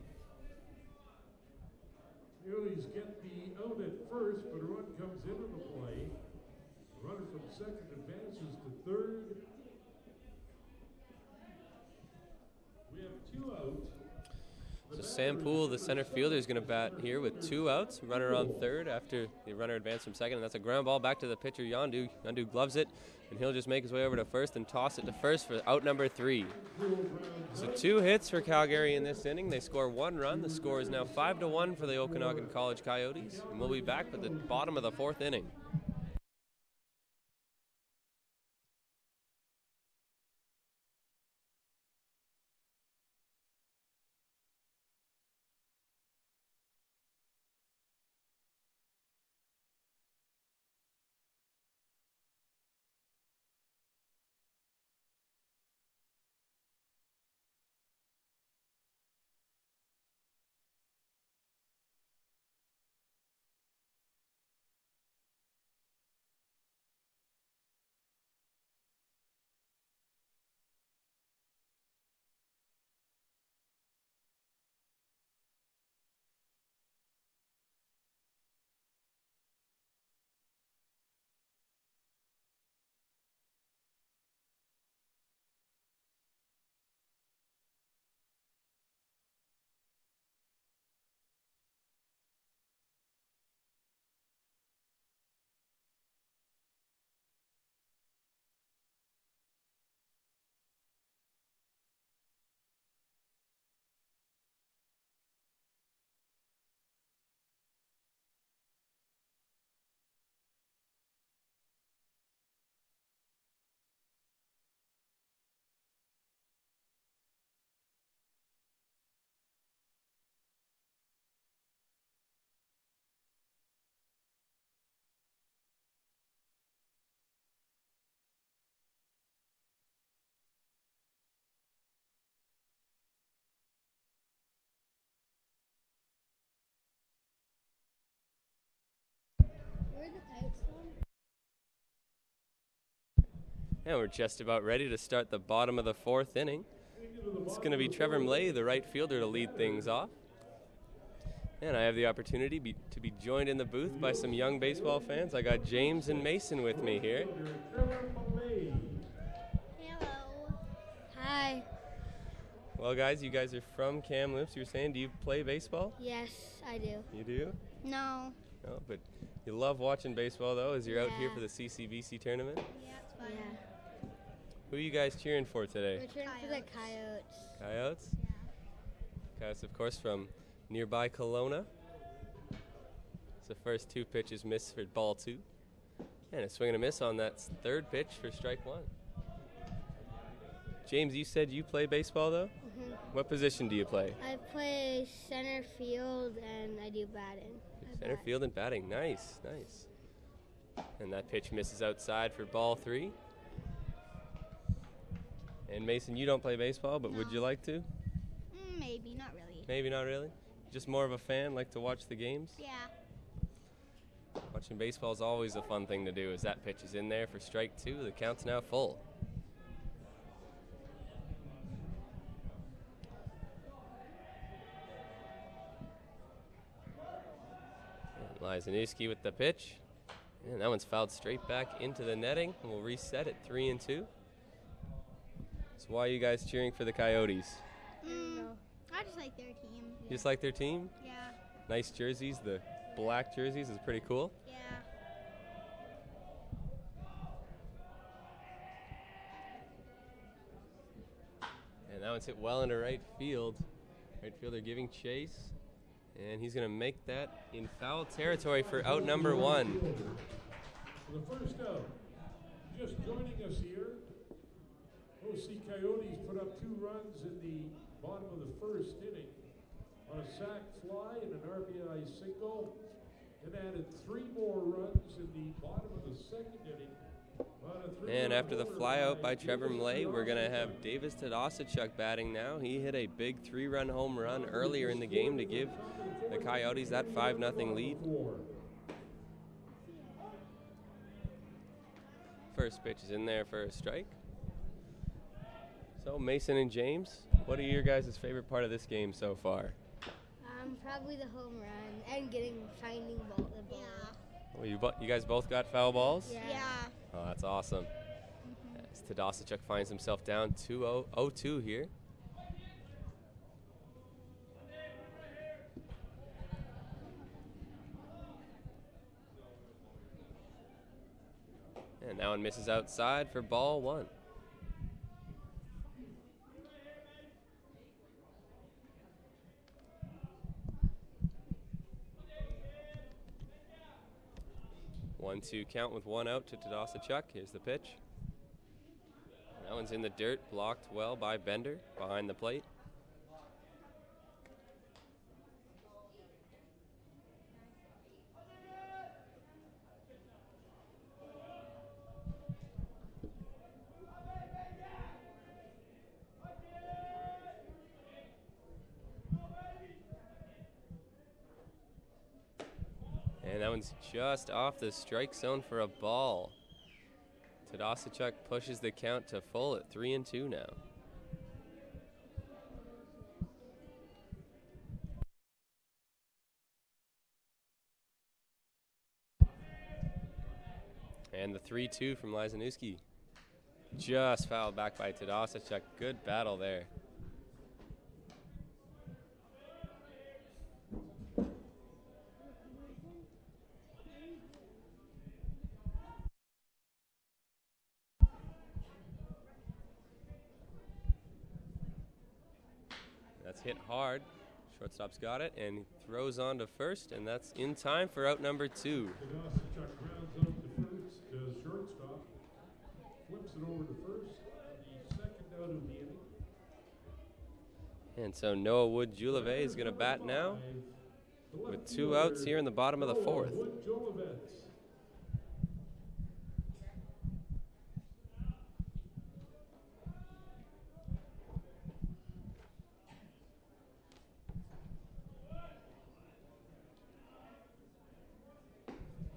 Phillies get the out at first, but a run comes into the play. The runner from second advances to third. We have 2 out. So Sam Poole, the center fielder, is going to bat here with 2 outs. Runner on third after the runner advanced from second, and that's a ground ball back to the pitcher, Yondu. Yondu gloves it, and he'll just make his way over to first and toss it to first for out number 3. So 2 hits for Calgary in this inning. They score 1 run. The score is now 5-1 for the Okanagan College Coyotes, and we'll be back at the bottom of the fourth inning. Where are the kites from? And we're just about ready to start the bottom of the 4th inning. It's going to be Trevor Mlay, the right fielder, to lead things off. And I have the opportunity to be joined in the booth by some young baseball fans. I got James and Mason with me here. Hello. Hi. Well, guys, you guys are from Kamloops. You were saying, do you play baseball? Yes, I do. You do? No. No, but you love watching baseball, though, as you're out here Yeah. for the CCBC tournament. Yeah, it's fun. Yeah. Who are you guys cheering for today? We're cheering for the Coyotes. Coyotes? Yeah. Coyotes, of course, from nearby Kelowna. So the first 2 pitches missed for ball 2. And a swing and a miss on that 3rd pitch for strike 1. James, you said you play baseball, though? Mm-hmm. What position do you play? I play center field and I do batting. Center field and batting. Nice, nice. And that pitch misses outside for ball 3. And Mason, you don't play baseball, but would you like to? Maybe, not really. Maybe not really? Just more of a fan, like to watch the games? Yeah. Watching baseball is always a fun thing to do. As that pitch is in there for strike 2, the count's now full. Lysanewski with the pitch. And that one's fouled straight back into the netting. And we'll reset at 3-2. So why are you guys cheering for the Coyotes? I just like their team. You just like their team? Yeah. Nice jerseys. The black jerseys is pretty cool. Yeah. And that one's hit well into right field. Right fielder giving chase. And he's going to make that in foul territory for out number 1. For the first out, just joining us here, OC Coyotes put up 2 runs in the bottom of the 1st inning on a sac fly and an RBI single, and added 3 more runs in the bottom of the 2nd inning. And after the flyout by Trevor Mlay, we're going to have Davis Tadasachuk batting now. He hit a big 3-run home run earlier in the game to give the Coyotes that 5-0 lead. First pitch is in there for a strike. So Mason and James, what are your guys' favorite part of this game so far? Probably the home run and finding the ball. Well, you guys both got foul balls? Yeah. Oh, that's awesome. As Tadasachuk finds himself down 0-2 here. And that one misses outside for ball 1. One-two count with 1 out to Tadasachuk. Here's the pitch. That one's in the dirt, blocked well by Bender behind the plate. And that one's just off the strike zone for a ball. Tadasachuk pushes the count to full at 3-2 now. And the 3-2 from Lysanewski. Just fouled back by Tadasachuk. Good battle there. That's hit hard. Shortstop's got it, and he throws on to first, and that's in time for out number 2. Tadasachuk grounds out to first, shortstop, flips it over to first, the 2nd out of the inning. And so Noah Wood-Juleve is going to bat now with 2 outs here in the bottom of the 4th.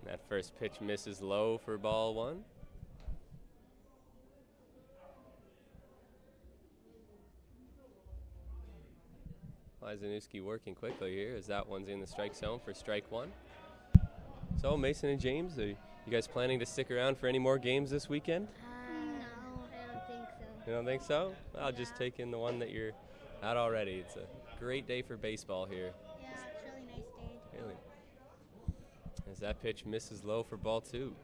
That First pitch misses low for ball one. Lysanuski working quickly here as that one's in the strike zone for strike one. So Mason and James, are you guys planning to stick around for any more games this weekend? No, I don't think so. You don't think so? I'll just take in the one that you're at already. It's a great day for baseball here. Yeah, it's a really nice day. Really. As that pitch misses low for ball two.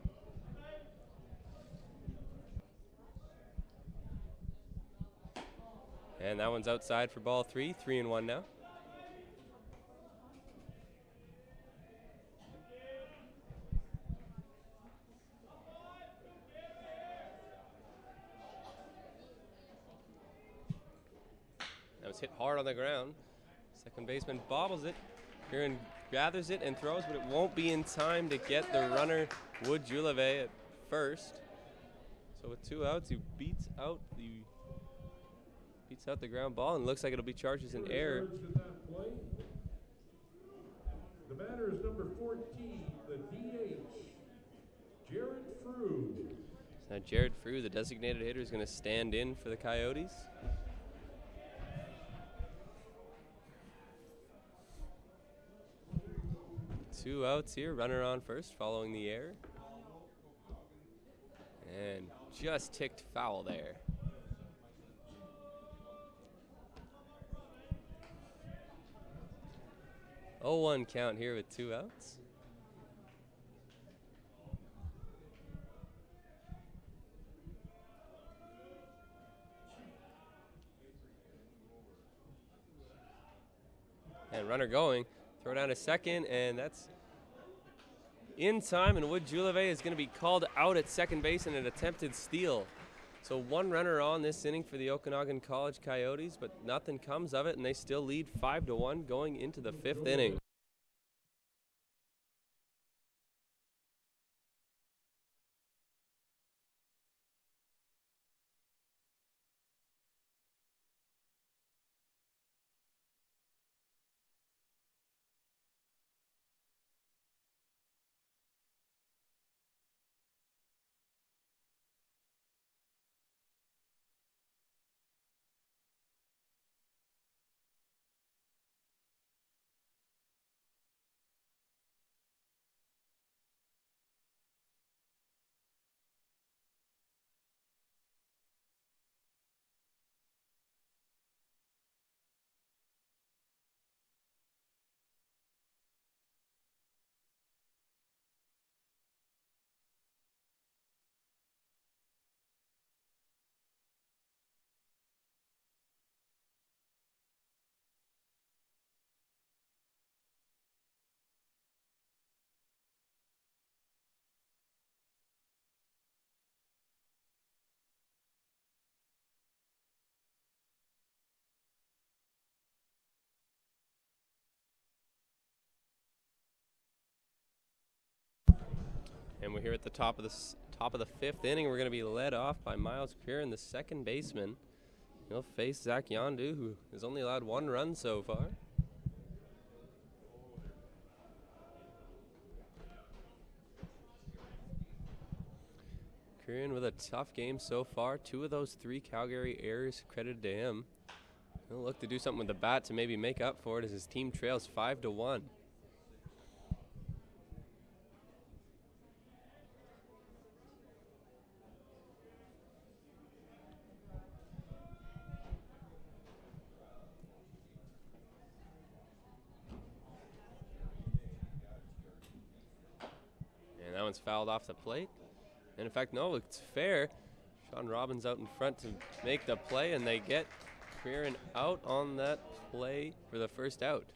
And that one's outside for ball three. 3-1 now. That was hit hard on the ground. Second baseman bobbles it. Kieran gathers it and throws, but it won't be in time to get the runner, Wood Juleve, at first. So with 2 outs, he beats out the ground ball, and looks like it'll be charged as an error. The batter is number 14, the DH, Jared Frew. So now Jared Frew, the designated hitter, is going to stand in for the Coyotes. Two outs here, runner on first following the error. And just ticked foul there. Oh, 1 count here with 2 outs. And runner going. Throw down to second, and that's in time, and Wood Juleve is going to be called out at second base in an attempted steal. So 1 runner on this inning for the Okanagan College Coyotes, but nothing comes of it, and they still lead 5-1 going into the 5th inning. And we're here at the top of the 5th inning. We're going to be led off by Miles Kieran, the second baseman. He'll face Zach Yondu, who has only allowed 1 run so far. Kieran with a tough game so far. 2 of those 3 Calgary errors credited to him. He'll look to do something with the bat to maybe make up for it as his team trails 5-1. That one's fouled off the plate. And in fact, no, it's fair. Sean Robbins out in front to make the play, and they get Kieran out on that play for the first out.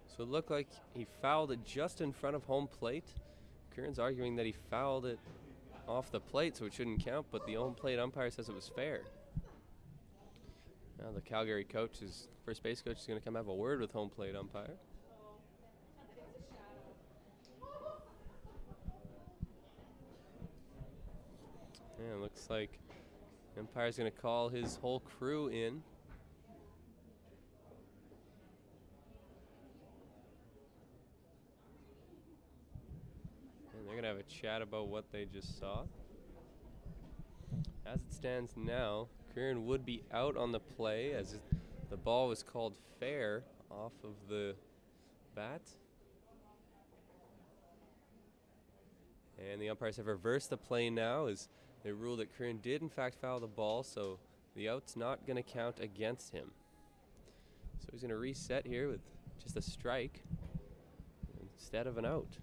So it looked like he fouled it just in front of home plate. Kieran's arguing that he fouled it off the plate, so it shouldn't count, but the home plate umpire says it was fair. Now the Calgary first base coach is going to come have a word with home plate umpire. Yeah, it looks like umpire's going to call his whole crew in. And they're going to to have a chat about what they just saw. As it stands now, Kieran would be out on the play as the ball was called fair off of the bat. And the umpires have reversed the play now as they rule that Kieran did in fact foul the ball, so the out's not going to count against him. So he's going to reset here with just a strike instead of an out.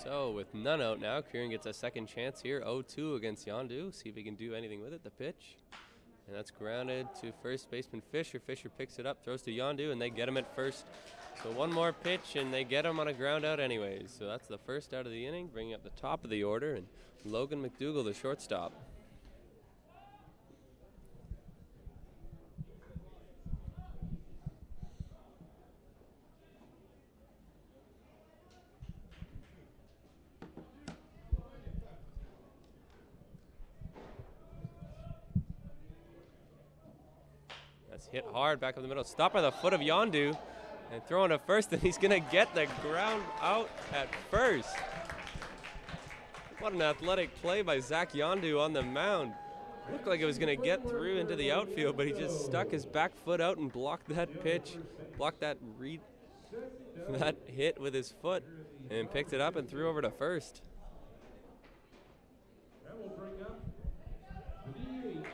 So with none out now, Kieran gets a second chance here, 0-2 against Yondu. See if he can do anything with it. The pitch. And that's grounded to first baseman Fisher. Fisher picks it up, throws to Yondu, and they get him at first. So one more pitch, and they get him on a ground out anyways. So that's the first out of the inning, bringing up the top of the order, and Logan McDougall, the shortstop. Hit hard back up the middle. Stopped by the foot of Yondu and throwing to first, and he's going to get the ground out at first. What an athletic play by Zach Yondu on the mound. Looked like it was going to get through into the outfield, but he just stuck his back foot out and blocked that pitch, blocked that hit with his foot, and picked it up and threw over to first. That will bring up the DH,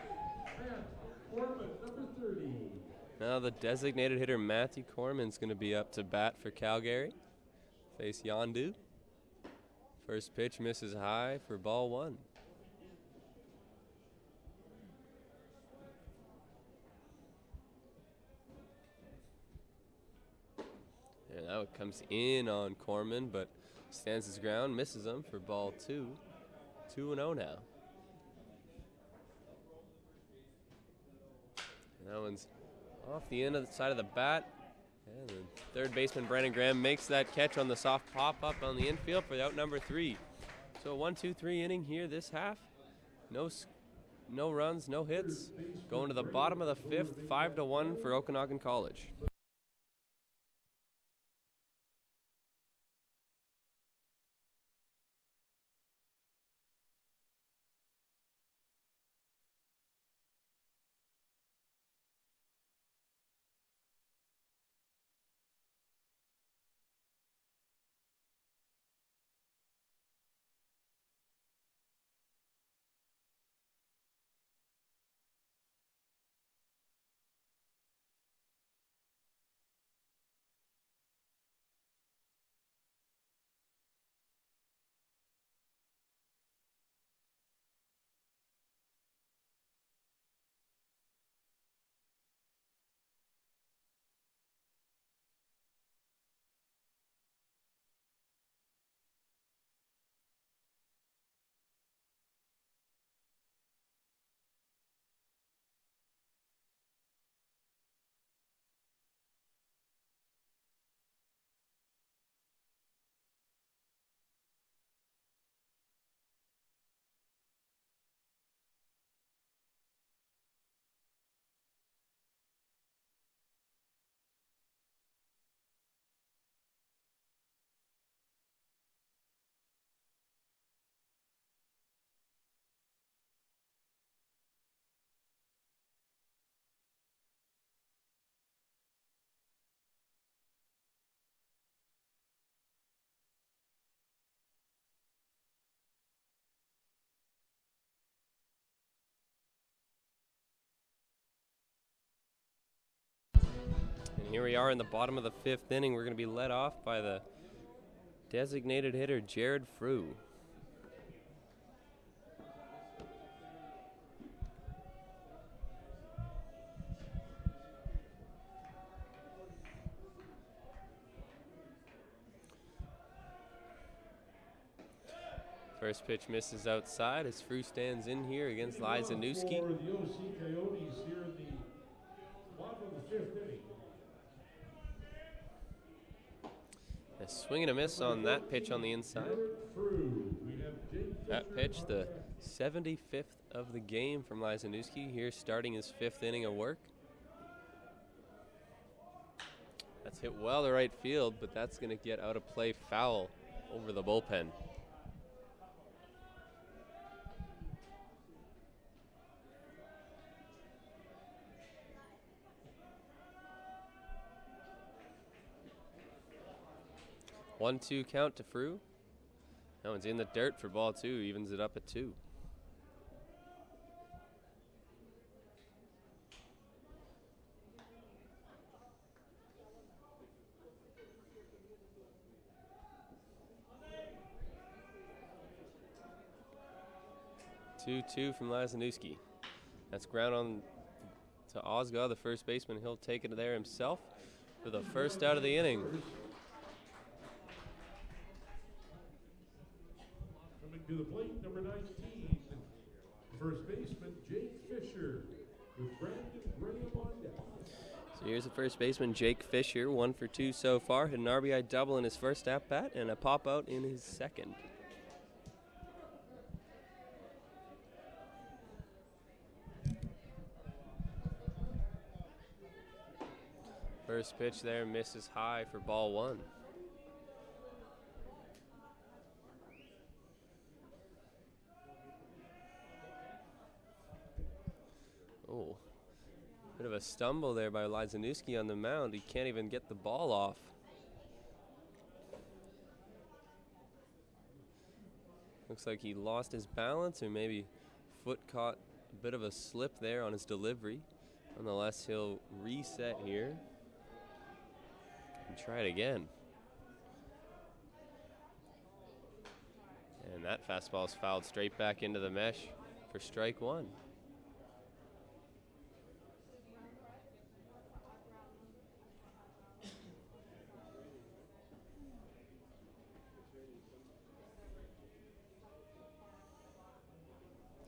Matt Foreman, number 30. Now the designated hitter Matthew Corman's going to be up to bat for Calgary. Face Yondu. First pitch misses high for ball one. And now it comes in on Corman, but stands his ground, misses him for ball two. 2-0 now. And that one's off the end of the side of the bat. And the third baseman Brandon Graham makes that catch on the soft pop-up on the infield for the out number 3. So 1-2-3 inning here this half. No runs, no hits. Going to the bottom of the 5th, 5-1 for Okanagan College. And here we are in the bottom of the 5th inning. We're going to be led off by the designated hitter Jared Frew. First pitch misses outside as Frew stands in here against Liza Newski. For the OC Coyotes here in the A swing and a miss on that pitch on the inside. That pitch, the 75th of the game from Lysanewski, here starting his 5th inning of work. That's hit well to right field, but that's going to get out of play, foul over the bullpen. One-two count to TRU. That one's in the dirt for ball 2, evens it up at 2. Two from Lysanewski. That's ground on to Osgaw, the first baseman. He'll take it there himself for the first out of the inning. Coming to the plate, number 19, first baseman Jake Fisher with Brandon Graham on deck. So here's the first baseman, Jake Fisher, 1 for 2 so far. Hit an RBI double in his first at-bat and a pop-out in his second. First pitch there misses high for ball 1. Oh, bit of a stumble there by Lysanewski on the mound. He can't even get the ball off. Looks like he lost his balance, or maybe foot caught a bit of a slip there on his delivery. Nonetheless, he'll reset here and try it again. And that fastball's fouled straight back into the mesh for strike 1.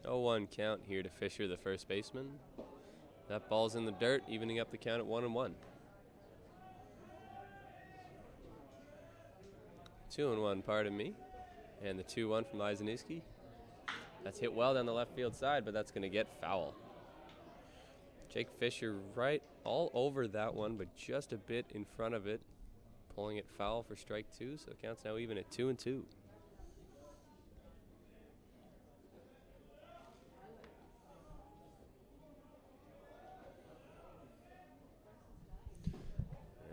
Oh, 1 count here to Fisher, the first baseman. That ball's in the dirt, evening up the count at 1-1. 2-1, pardon me. And the 2-1 from Lysanewski. That's hit well down the left field side, but that's going to get foul. Jake Fisher right all over that one, but just a bit in front of it, pulling it foul for strike 2, so it counts now even at 2-2.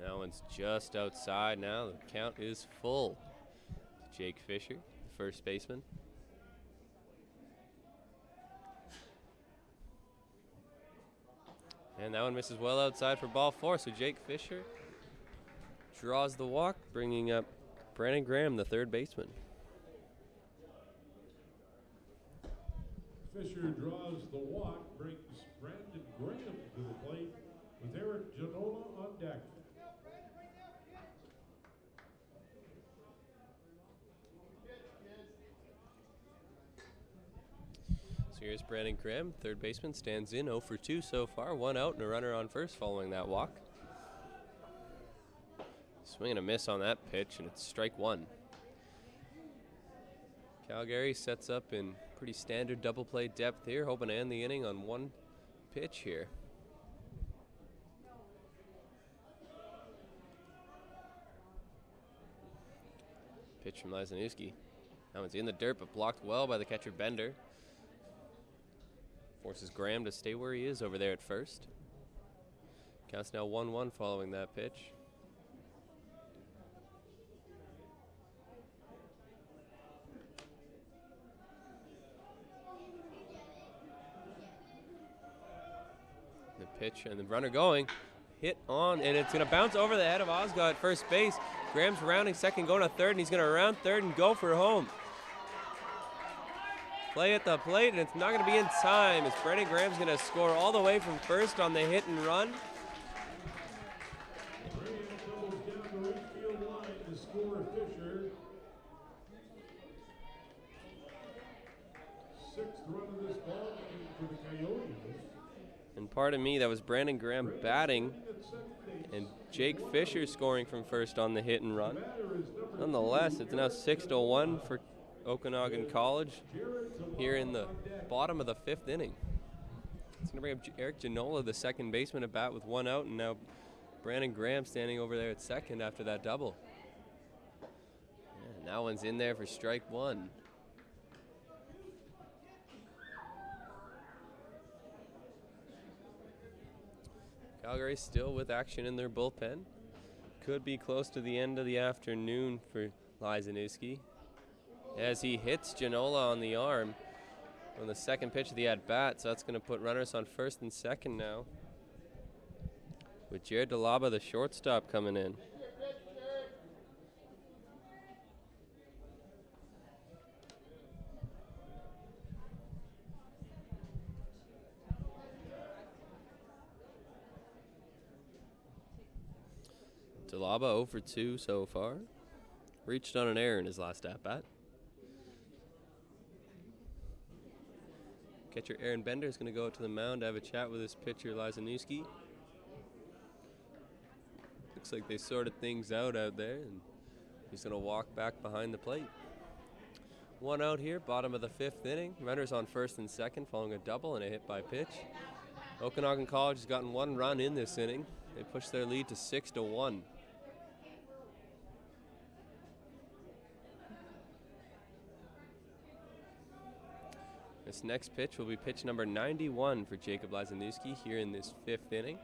That one's just outside now. The count is full. Jake Fisher, the first baseman. And that one misses well outside for ball 4. So Jake Fisher draws the walk, bringing up Brandon Graham, the third baseman. Fisher draws the walk, brings Brandon Graham to the plate with Eric Janola on deck. So here's Brandon Graham, third baseman, stands in 0 for 2 so far. 1 out and a runner on first following that walk. Swing and a miss on that pitch, and it's strike 1. Calgary sets up in pretty standard double play depth here, hoping to end the inning on 1 pitch here. Pitch from Lysanewski. That one's in the dirt, but blocked well by the catcher Bender. Forces Graham to stay where he is over there at first. Counts now 1-1 following that pitch. The pitch and the runner going. Hit on, and it's going to bounce over the head of Osgaw at first base. Graham's rounding second, going to third, and he's going to round third and go for home. Play at the plate, and it's not going to be in time as Brandon Graham's going to score all the way from first on the hit and run. Graham doubles down the right field line to score Fisher. 6th run of this ball game for the Coyotes. And pardon me, that was Brandon Graham batting and Jake Fisher scoring from first on the hit and run. Nonetheless, it's now 6-1 for Okanagan College here in the bottom of the 5th inning. It's going to bring up Eric Ginola, the second baseman, at bat with 1 out, and now Brandon Graham standing over there at second after that double. And that one's in there for strike 1. Calgary still with action in their bullpen. Could be close to the end of the afternoon for Lysanewski as he hits Ginola on the arm on the second pitch of the at-bat. So that's going to put runners on first and second now, with Jared DeLaba, the shortstop, coming in. DeLaba 0 for 2 so far. Reached on an error in his last at-bat. Catcher Aaron Bender is going to go out to the mound to have a chat with his pitcher Lysanewski. Looks like they sorted things out there, and he's going to walk back behind the plate. 1 out here, bottom of the 5th inning. Runners on first and second following a double and a hit by pitch. Okanagan College has gotten 1 run in this inning. They push their lead to 6-1. This next pitch will be pitch number 91 for Jacob Lysanewski here in this 5th inning.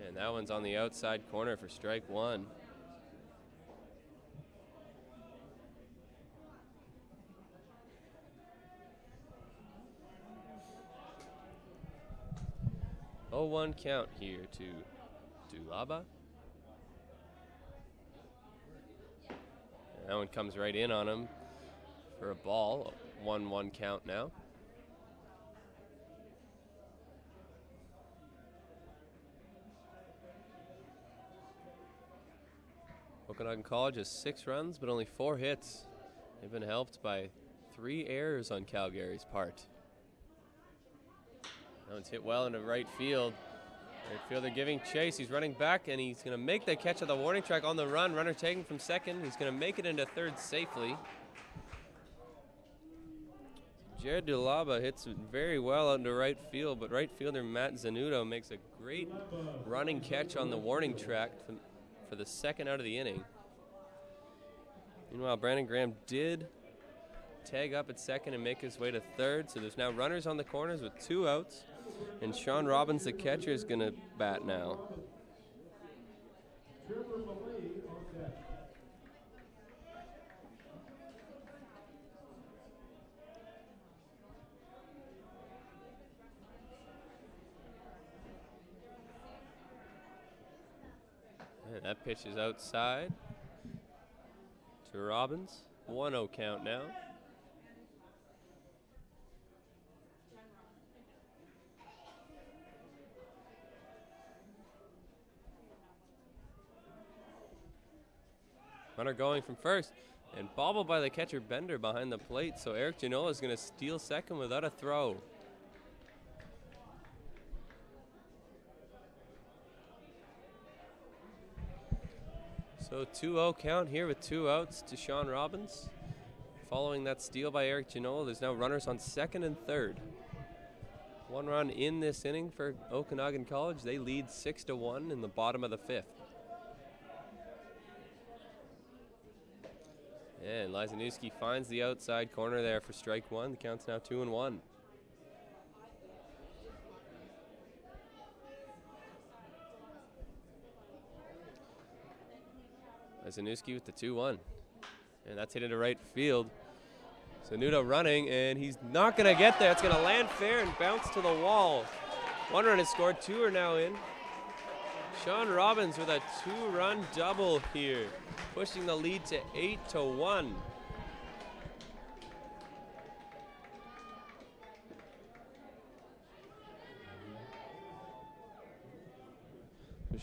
And that one's on the outside corner for strike 1. Oh, 1 count here to DeLaba. That one comes right in on him for a ball. 1-1 count now. Okanagan College has 6 runs, but only 4 hits. They've been helped by 3 errors on Calgary's part. That one's hit well into right field. Right fielder giving chase. He's running back, and he's going to make the catch of the warning track on the run. Runner taken from second. He's going to make it into third safely. Jared DeLaba hits it very well out into right field, but right fielder Matt Zanuto makes a great running catch on the warning track for the second out of the inning. Meanwhile, Brandon Graham did tag up at second and make his way to third, so there's now runners on the corners with 2 outs. And Sean Robbins, the catcher, is going to bat now. And that pitch is outside to Robbins. 1-0 count now. Runner going from first, and bobbled by the catcher Bender behind the plate, so Eric Ginola is going to steal second without a throw. So 2-0 count here with 2 outs to Sean Robbins. Following that steal by Eric Ginola, there's now runners on second and third. 1 run in this inning for Okanagan College. They lead 6-1 in the bottom of the 5th. And Lysanewski finds the outside corner there for strike 1. The count's now 2-1. Lysanewski with the 2-1. And that's hit into right field. Zanuto running, and he's not going to get there. It's going to land fair and bounce to the wall. 1 run is scored, 2 are now in. Sean Robbins with a 2-run double here, pushing the lead to 8-1.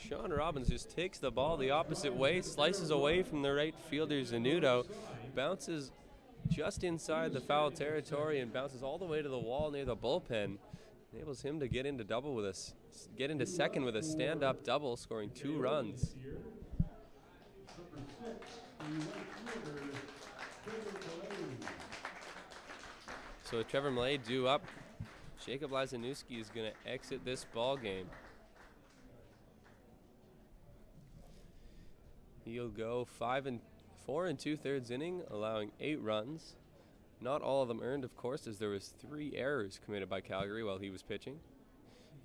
Sean Robbins just takes the ball the opposite way, slices away from the right fielder Zanuto, bounces just inside the foul territory and bounces all the way to the wall near the bullpen. Enables him to get into get into second with a stand-up double, scoring 2 runs. So with Trevor Millay due up, Jacob Lazanuski is going to exit this ball game. He'll go 4 2/3 inning, allowing 8 runs. Not all of them earned, of course, as there was 3 errors committed by Calgary while he was pitching.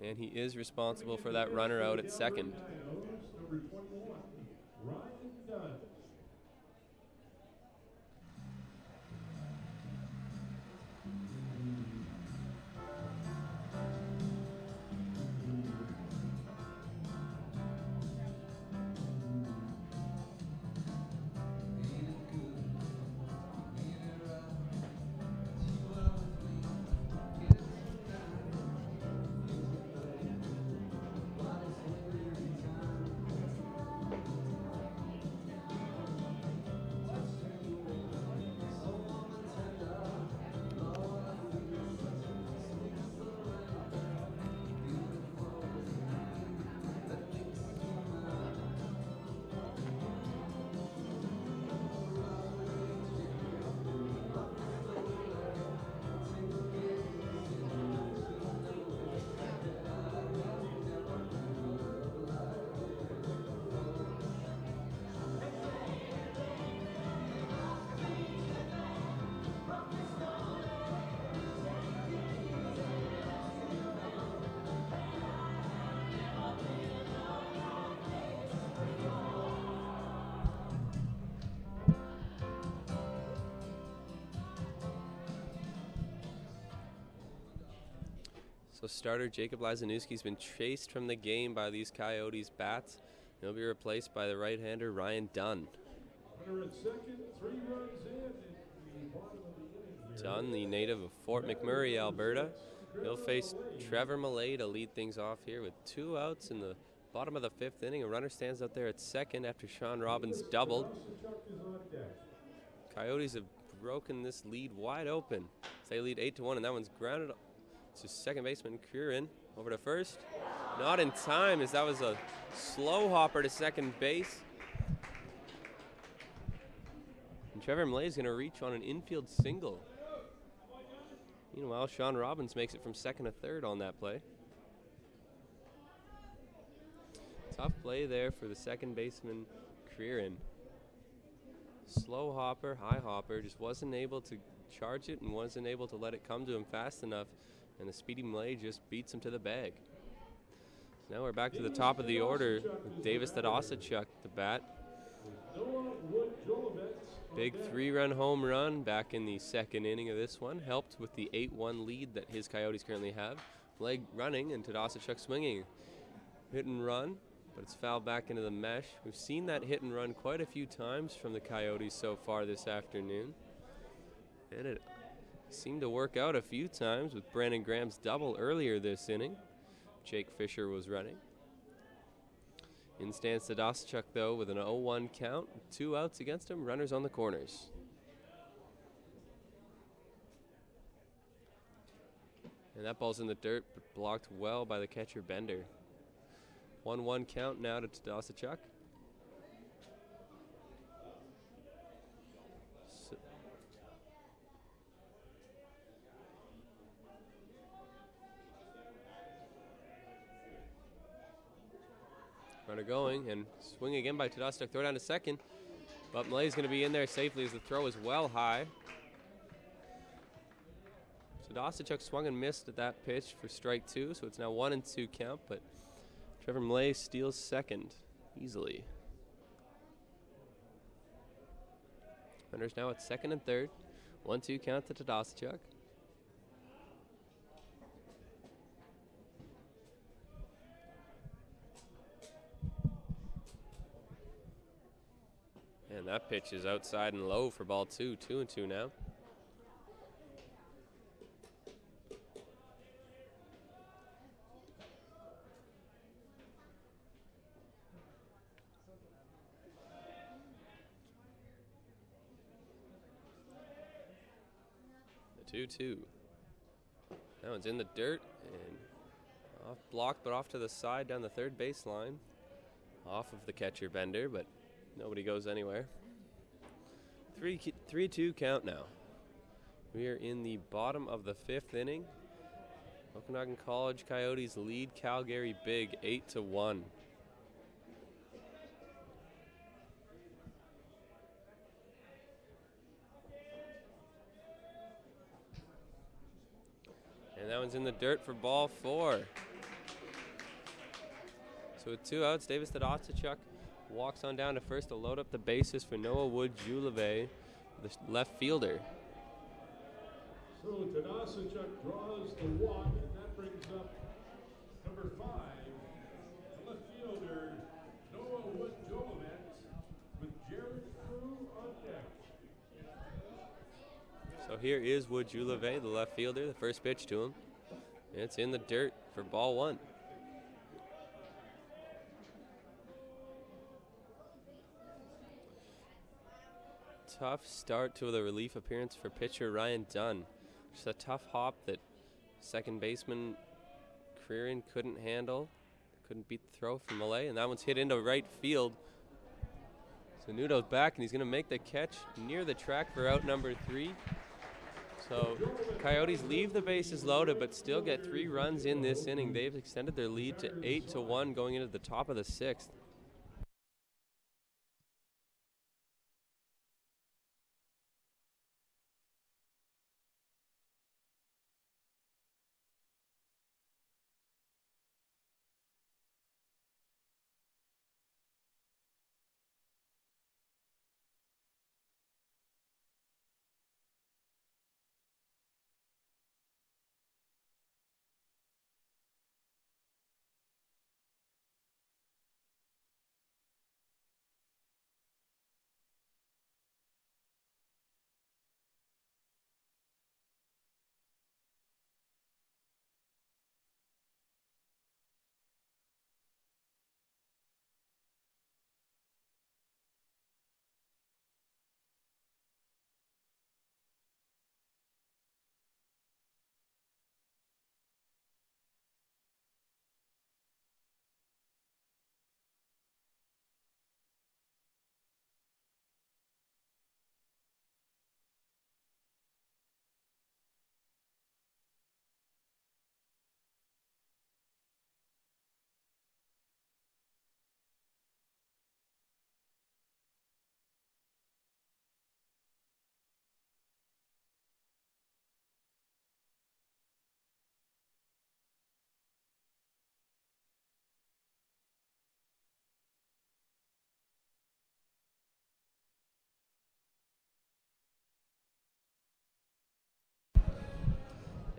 And he is responsible for that runner out at second. Number 21, Ryan Dunn. So starter Jacob Lazanuski's been chased from the game by these Coyotes bats. He'll be replaced by the right-hander Ryan Dunn. Runner at second, 3 runs in the bottom of the inning here. Dunn, the native of Fort McMurray, Alberta. He'll face Trevor Millay to lead things off here with 2 outs in the bottom of the 5th inning. A runner stands out there at second after Sean Robbins doubled. Coyotes have broken this lead wide open. They lead 8-1, and that one's grounded to second baseman Curran. Over to first. Not in time, as that was a slow hopper to second base. And Trevor Millay is going to reach on an infield single. Meanwhile, Sean Robbins makes it from second to third on that play. Tough play there for the second baseman Curran. Slow hopper, high hopper, just wasn't able to charge it and wasn't able to let it come to him fast enough. And the speedy Millay just beats him to the bag. So now we're back to the top of the order with Davis Tadasachuk the bat. Big 3-run home run back in the second inning of this one. Helped with the 8-1 lead that his Coyotes currently have. Leg running and Tadasachuk swinging. Hit and run, but it's fouled back into the mesh. We've seen that hit and run quite a few times from the Coyotes so far this afternoon. And it seemed to work out a few times with Brandon Graham's double earlier this inning. Jake Fisher was running. In stands Tadasachuk, though, with an 0-1 count. 2 outs against him, runners on the corners. And that ball's in the dirt, but blocked well by the catcher Bender. 1-1 count now to Tadasachuk. Runner going, and swing again by Tadasachuk. Throw down to second, but Millay's going to be in there safely as the throw is well high. Tadasachuk swung and missed at that pitch for strike 2, so it's now 1-2 count, but Trevor Millay steals second easily. Runners now at second and third. 1-2 count to Tadasachuk. And that pitch is outside and low for ball 2. 2-2 now. The 2-2. That one's in the dirt and off blocked, but off to the side down the third baseline. Off of the catcher Bender, but nobody goes anywhere. 3-2 count now. We are in the bottom of the fifth inning. Okanagan College Coyotes lead Calgary big 8-1. And that one's in the dirt for ball 4. So with 2 outs, Davis Tadasachuk walks on down to first to load up the bases for Noah Wood-Juleve, the left fielder. So Tadasachuk draws the walk, and that brings up number 5, the left fielder, Noah Wood-Juleve, with Jared TRU on deck. So here is Wood-Juleve, the left fielder, the first pitch to him. It's in the dirt for ball 1. Tough start to the relief appearance for pitcher Ryan Dunn. Just a tough hop that second baseman Creeran couldn't handle. Couldn't beat the throw from Malay, and that one's hit into right field. So Nudo's back, and he's going to make the catch near the track for out number 3. So Coyotes leave the bases loaded, but still get 3 runs in this inning. They've extended their lead to 8-1 going into the top of the 6th.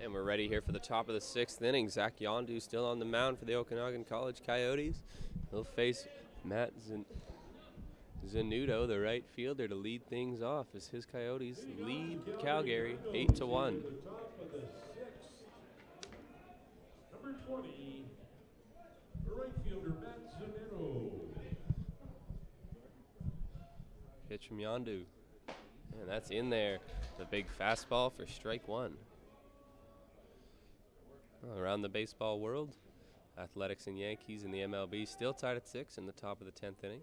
And we're ready here for the top of the 6th inning. Zach Yondu still on the mound for the Okanagan College Coyotes. He'll face Matt Zanudo, the right fielder, to lead things off as his Coyotes lead Calgary 8-1. Top of the 6th, number 20, the right fielder, Matt Zanudo. Pitch from Yondu. And that's in there. The big fastball for strike 1. Around the baseball world, Athletics and Yankees in the MLB still tied at 6 in the top of the 10th inning.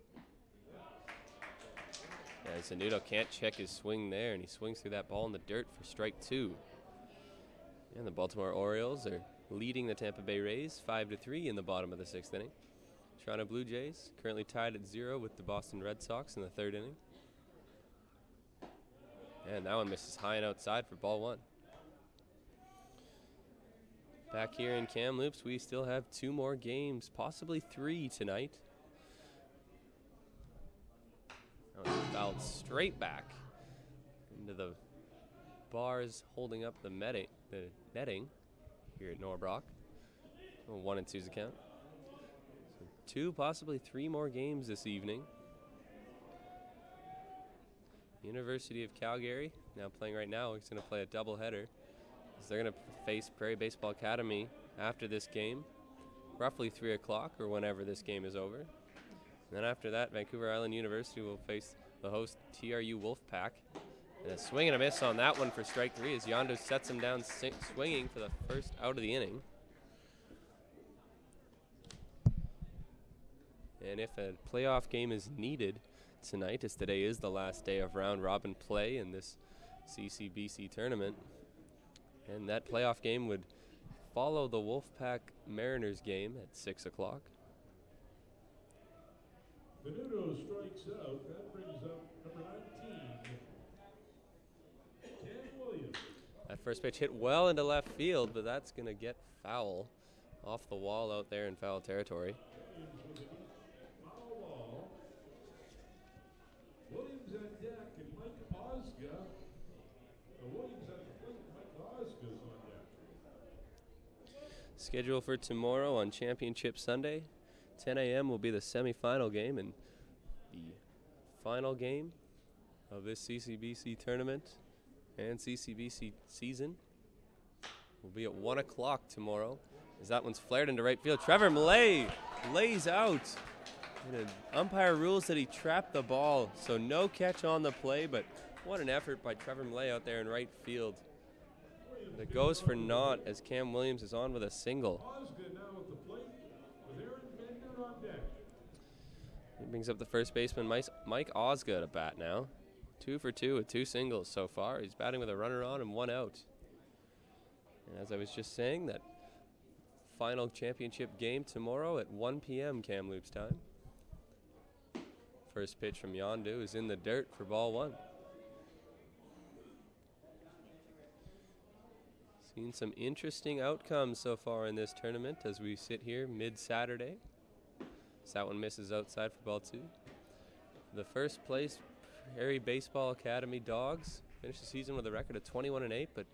And Zanudo can't check his swing there, and he swings through that ball in the dirt for strike 2. And the Baltimore Orioles are leading the Tampa Bay Rays 5-3 in the bottom of the 6th inning. Toronto Blue Jays currently tied at 0 with the Boston Red Sox in the 3rd inning. And that one misses high and outside for ball 1. Back here in Kamloops, we still have 2 more games, possibly 3 tonight. That was fouled straight back into the bars holding up the netting here at Norbrock. 1 and 2's account. So 2, possibly 3 more games this evening. University of Calgary, now playing right now, is going to play a doubleheader. They're going to face Prairie Baseball Academy after this game, roughly 3 o'clock or whenever this game is over. And then after that, Vancouver Island University will face the host TRU WolfPack And a swing and a miss on that one for strike 3 as Yondo sets him down swinging for the first out of the inning. And if a playoff game is needed tonight, as today is the last day of round robin play in this CCBC tournament, and that playoff game would follow the WolfPack Mariners game at 6 o'clock. Venuto strikes out. That brings up number 19, Cam Williams. That first pitch hit well into left field, but that's going to get foul off the wall out there in foul territory. Foul ball. Williams at deck and Mike Osga. Williams at the plate. Mike Osga's on deck. Schedule for tomorrow on Championship Sunday. 10 a.m. will be the semifinal game, and the final game of this CCBC tournament and CCBC season will be at 1 o'clock tomorrow, as that one's flared into right field. Trevor Millay lays out. And umpire rules that he trapped the ball, so no catch on the play, but what an effort by Trevor Millay out there in right field. That goes for naught as Cam Williams is on with a single. Osga now at the plate with Aaron Bender on deck. He brings up the first baseman, Mike Osga, at a bat now. 2 for 2 with 2 singles so far. He's batting with a runner on and 1 out. And as I was just saying, that final championship game tomorrow at 1 p.m. Kamloops time. First pitch from Yondu is in the dirt for ball 1. Seen some interesting outcomes so far in this tournament as we sit here mid-Saturday. So that one misses outside for ball 2. The first place Prairie Baseball Academy Dogs finished the season with a record of 21-8, but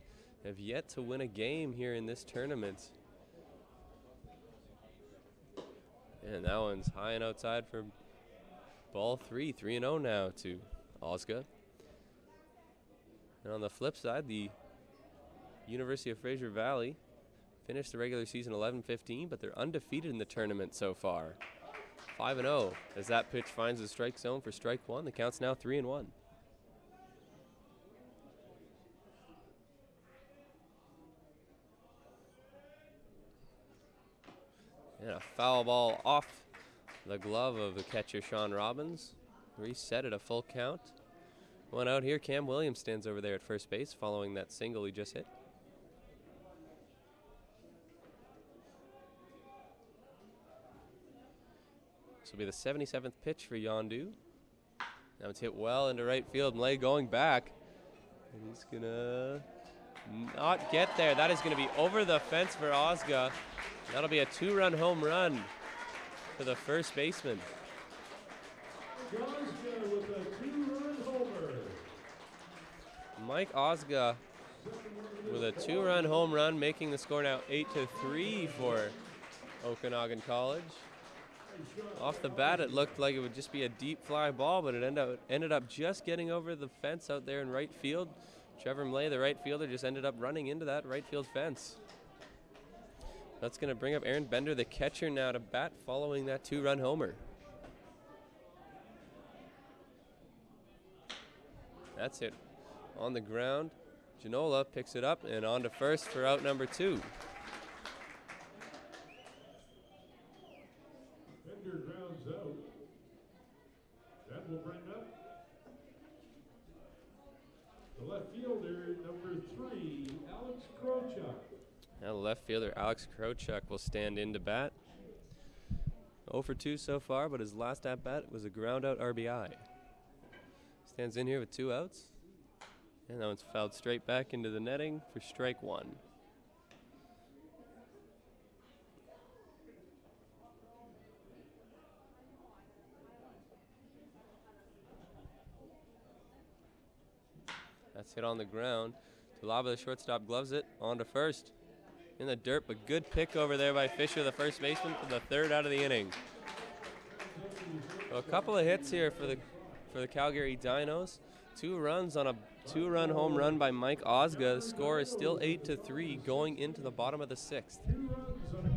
have yet to win a game here in this tournament. And that one's high and outside for ball 3. 3-0 now to Osga. And on the flip side, the University of Fraser Valley finished the regular season 11-15, but they're undefeated in the tournament so far. 5-0 as that pitch finds the strike zone for strike 1. The count's now 3-1. And a foul ball off the glove of the catcher, Sean Robbins. Reset at a full count. One out here. Cam Williams stands over there at first base following that single he just hit. This will be the 77th pitch for Yondu. Now it's hit well into right field. Millay going back. And he's going to not get there. That is going to be over the fence for Osga. That'll be a 2-run home run for the first baseman. Osga with a 2-run homer. Mike Osga with a 2-run home run, making the score now 8-3 for Okanagan College. Off the bat, it looked like it would just be a deep fly ball, but it ended up just getting over the fence out there in right field. Trevor Millay, the right fielder, just ended up running into that right field fence. That's going to bring up Aaron Bender, the catcher, now to bat following that 2-run homer. That's it. On the ground, Ginola picks it up and on to first for out number 2. Bender grounds out. That will bring up the left fielder, number 3, Alex Krochuk. Now left fielder Alex Krochuk will stand in to bat. 0 for 2 so far, but his last at-bat was a ground-out RBI. Stands in here with 2 outs. And that one's fouled straight back into the netting for strike 1. That's hit on the ground. Talaba, the shortstop, gloves it. On to first. In the dirt, but good pick over there by Fisher, the first baseman, for the 3rd out of the inning. So a couple of hits here for the Calgary Dinos. 2 runs on a 2-run home run by Mike Osga. The score is still 8-3 going into the bottom of the 6th. 2 runs on a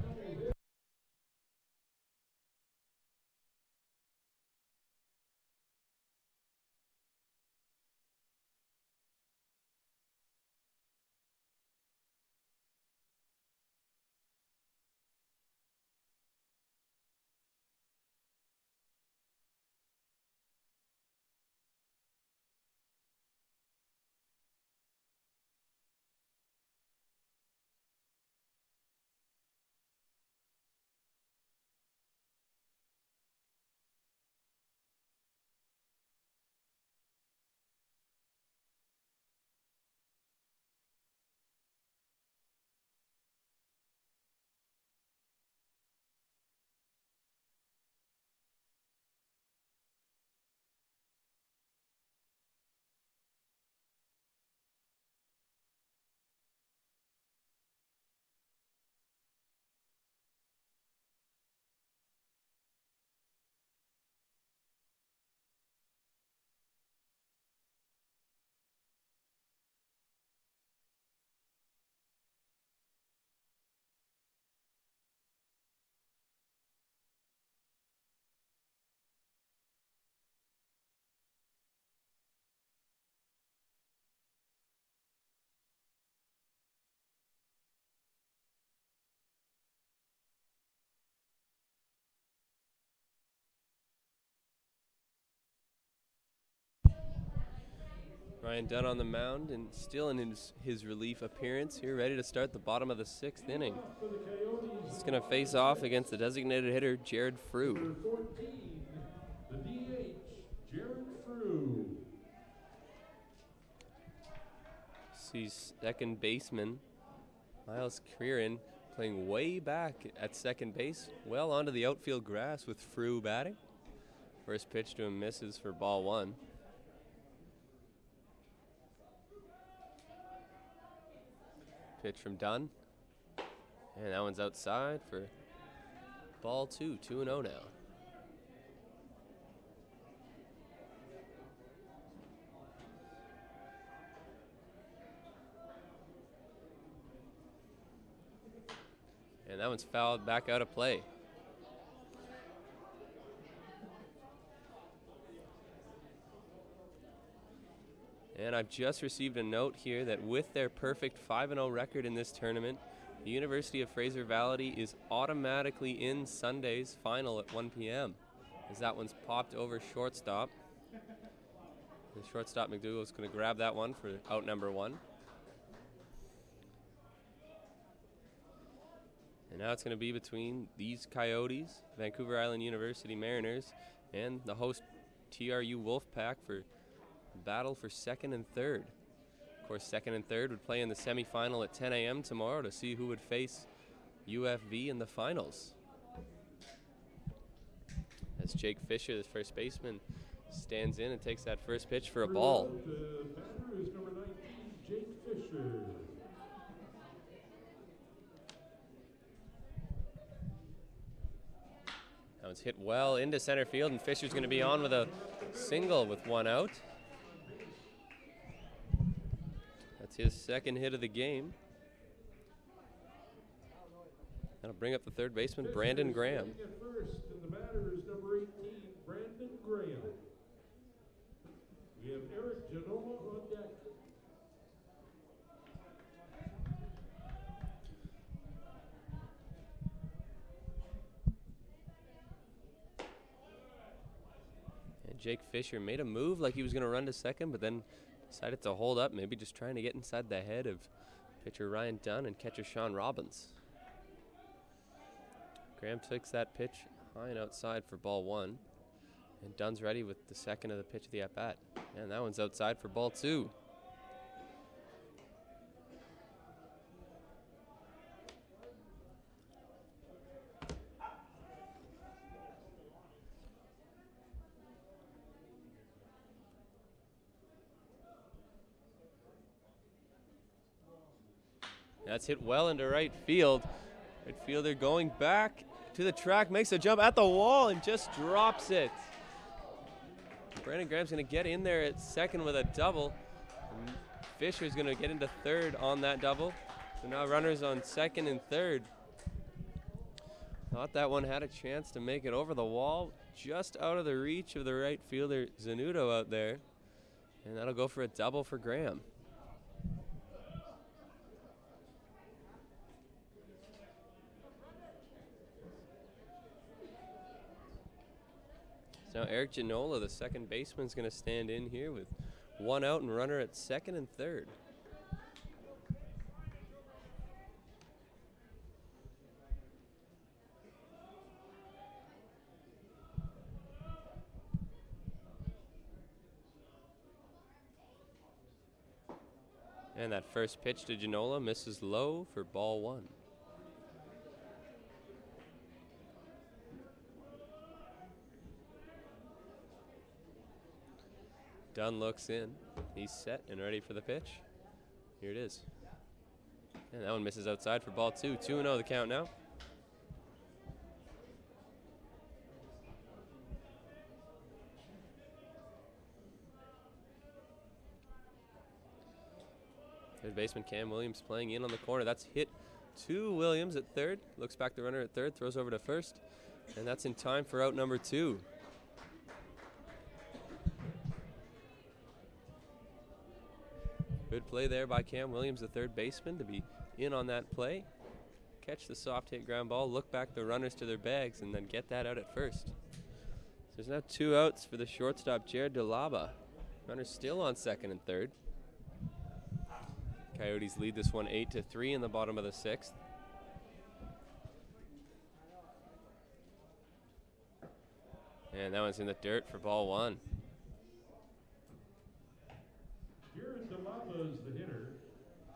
Ryan Dunn on the mound and still in his relief appearance here, ready to start the bottom of the 6th inning. He's going to face off against the designated hitter, Jared Frew. Number 14, the DH, Jared Frew. Sees second baseman Miles Creeran playing way back at second base, well onto the outfield grass with Frew batting. First pitch to him misses for ball 1. Pitch from Dunn. And that one's outside for ball 2, 2-0 now. And that one's fouled back out of play. And I've just received a note here that with their perfect 5-0 record in this tournament, the University of Fraser Valley is automatically in Sunday's final at 1 p.m. as that one's popped over shortstop. The shortstop McDougall is going to grab that one for out number 1. And now it's going to be between these Coyotes, Vancouver Island University Mariners, and the host TRU WolfPack for battle for 2nd and 3rd. Of course, 2nd and 3rd would play in the semifinal at 10 a.m. tomorrow to see who would face UFV in the finals. As Jake Fisher, the first baseman, stands in and takes that first pitch for a ball. The batter is number 19, Jake Fisher. That one's hit well into center field, and Fisher's going to be on with a single with 1 out. That's his second hit of the game. That'll bring up the third baseman, Brandon Graham. At first, and the batter is number 18, Brandon Graham. We have Eric Genoa on deck. And Jake Fisher made a move like he was going to run to second, but then decided to hold up, maybe just trying to get inside the head of pitcher Ryan Dunn and catcher Sean Robbins. Graham takes that pitch high and outside for ball 1. And Dunn's ready with the second of the pitch of the at-bat. And that one's outside for ball 2. That's hit well into right field. Right fielder going back to the track, makes a jump at the wall and just drops it. Brandon Graham's going to get in there at second with a double. And Fisher's going to get into third on that double. So now runners on second and third. Thought that one had a chance to make it over the wall, just out of the reach of the right fielder Zanuto out there. And that'll go for a double for Graham. Now Eric Ginola, the second baseman, is going to stand in here with 1 out and runner at second and third. And that first pitch to Ginola misses low for ball 1. Dunn looks in. He's set and ready for the pitch. Here it is. And that one misses outside for ball 2. 2-0 the count now. Third baseman Cam Williams playing in on the corner. That's hit to Williams at third. Looks back the runner at third, throws over to first. And that's in time for out number 2. Good play there by Cam Williams, the third baseman, to be in on that play. Catch the soft hit ground ball, look back the runners to their bags, and then get that out at first. So there's now 2 outs for the shortstop, Jared DeLaba. Runners still on second and third. Coyotes lead this one 8-3 in the bottom of the sixth. And that one's in the dirt for ball one. Jared DeLava is the hitter.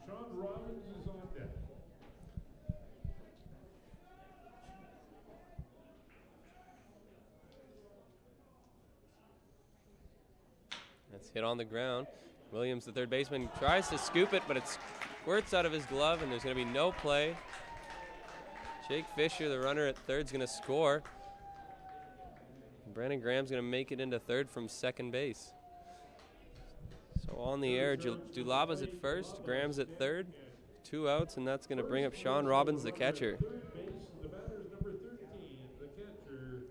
Sean Robbins is on deck. That's hit on the ground. Williams, the third baseman, tries to scoop it, but it squirts out of his glove, and there's going to be no play. Jake Fisher, the runner at third, is going to score. Brandon Graham's going to make it into third from second base. So on the air, Dulaba's at first, Graham's at third. 2 outs, and that's going to bring up Sean Robbins, the catcher. Third base, the batter is number 13, the catcher,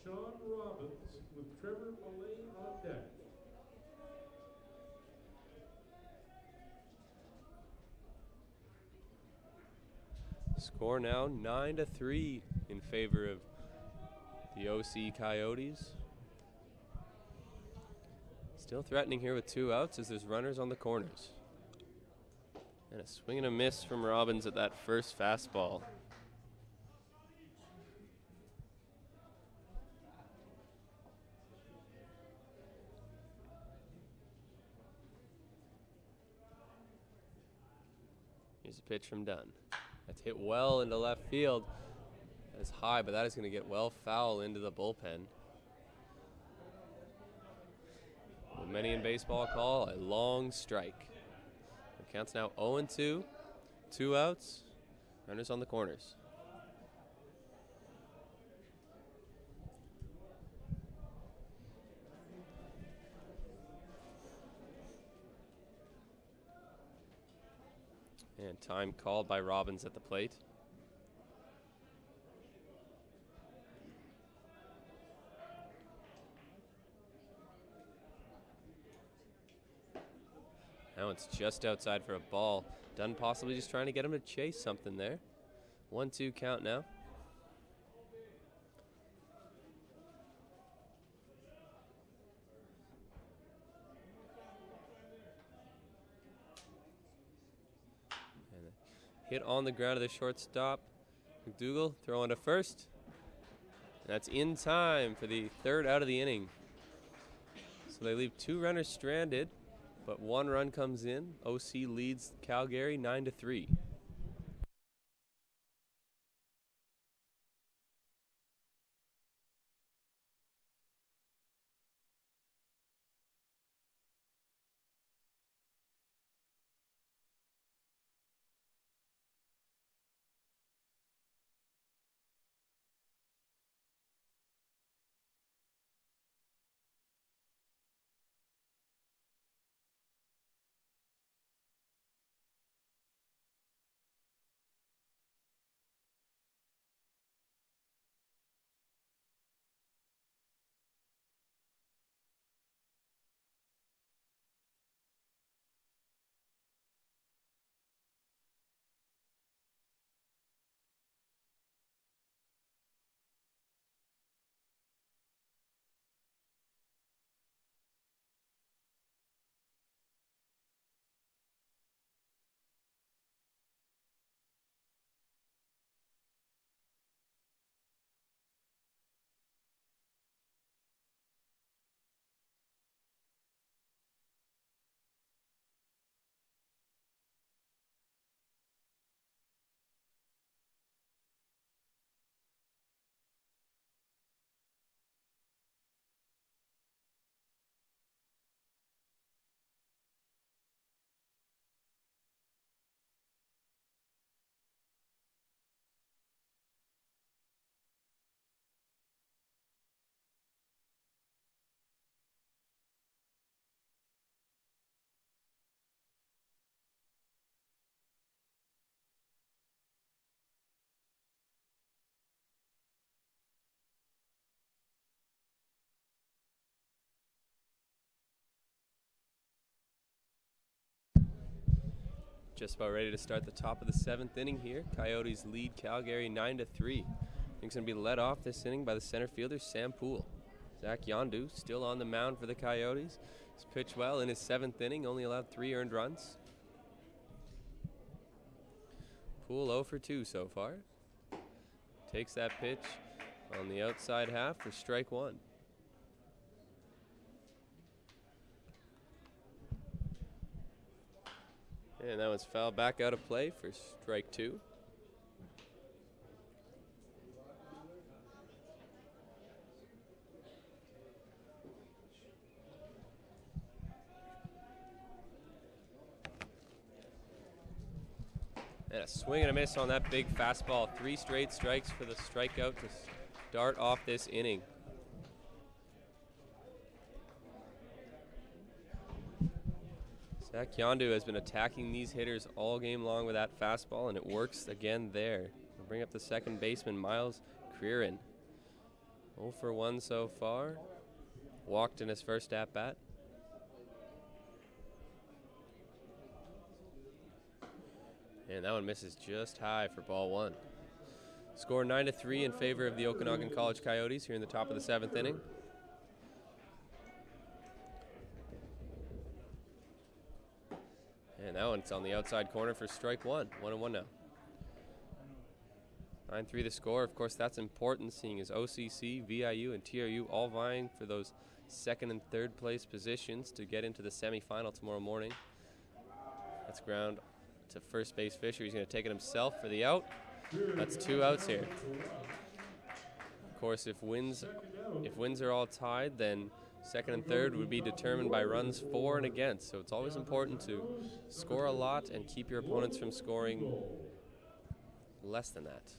Sean Robbins, with Trevor Millay on deck. Score now 9-3 in favor of the OC Coyotes. Still threatening here with 2 outs as there's runners on the corners. And a swing and a miss from Robbins at that first fastball. Here's a pitch from Dunn. That's hit well into left field. That is high, but that is going to get well foul into the bullpen. What many in baseball call a long strike. The count's now 0-2. 2 outs. Runners on the corners. And time called by Robbins at the plate. Now it's just outside for a ball. Dunn possibly just trying to get him to chase something there. 1-2 count now. And a hit on the ground of the shortstop. McDougal throwing to first. And that's in time for the third out of the inning. So they leave 2 runners stranded. But 1 run comes in. OC leads Calgary 9-3. Just about ready to start the top of the 7th inning here. Coyotes lead Calgary 9-3. Things going to be led off this inning by the center fielder, Sam Poole. Zach Yondu still on the mound for the Coyotes. He's pitched well in his 7th inning, only allowed 3 earned runs. Poole 0 for 2 so far. Takes that pitch on the outside half for strike 1. And that one's fouled back out of play for strike 2. And a swing and a miss on that big fastball. 3 straight strikes for the strikeout to start off this inning. Zach Yondu has been attacking these hitters all game long with that fastball, and it works again there. We'll bring up the second baseman, Miles Creeran. 0 for 1 so far. Walked in his first at-bat. And that one misses just high for ball 1. Score 9-3 in favor of the Okanagan College Coyotes here in the top of the 7th inning. And that one's on the outside corner for strike 1. 1-1 now. 9-3 the score. Of course, that's important, seeing as OCC, VIU, and TRU all vying for those 2nd and 3rd place positions to get into the semifinal tomorrow morning. That's ground to first base Fisher. He's going to take it himself for the out. That's 2 outs here. Of course, if wins are all tied, then 2nd and 3rd would be determined by runs for and against. So it's always important to score a lot and keep your opponents from scoring less than that.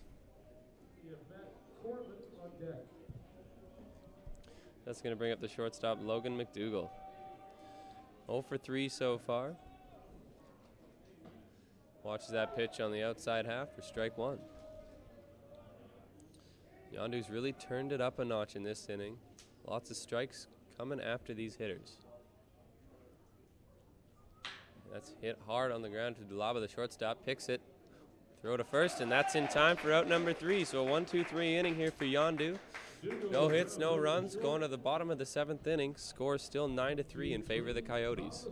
That's going to bring up the shortstop, Logan McDougall. 0 for 3 so far. Watches that pitch on the outside half for strike 1. Yondu's really turned it up a notch in this inning. Lots of strikes coming after these hitters. That's hit hard on the ground to Dulaba, the shortstop. Picks it. Throw to first, and that's in time for out number 3. So a 1-2-3 inning here for Yondu. No hits, no runs. Going to the bottom of the 7th inning. Score still 9-3 in favor of the Coyotes.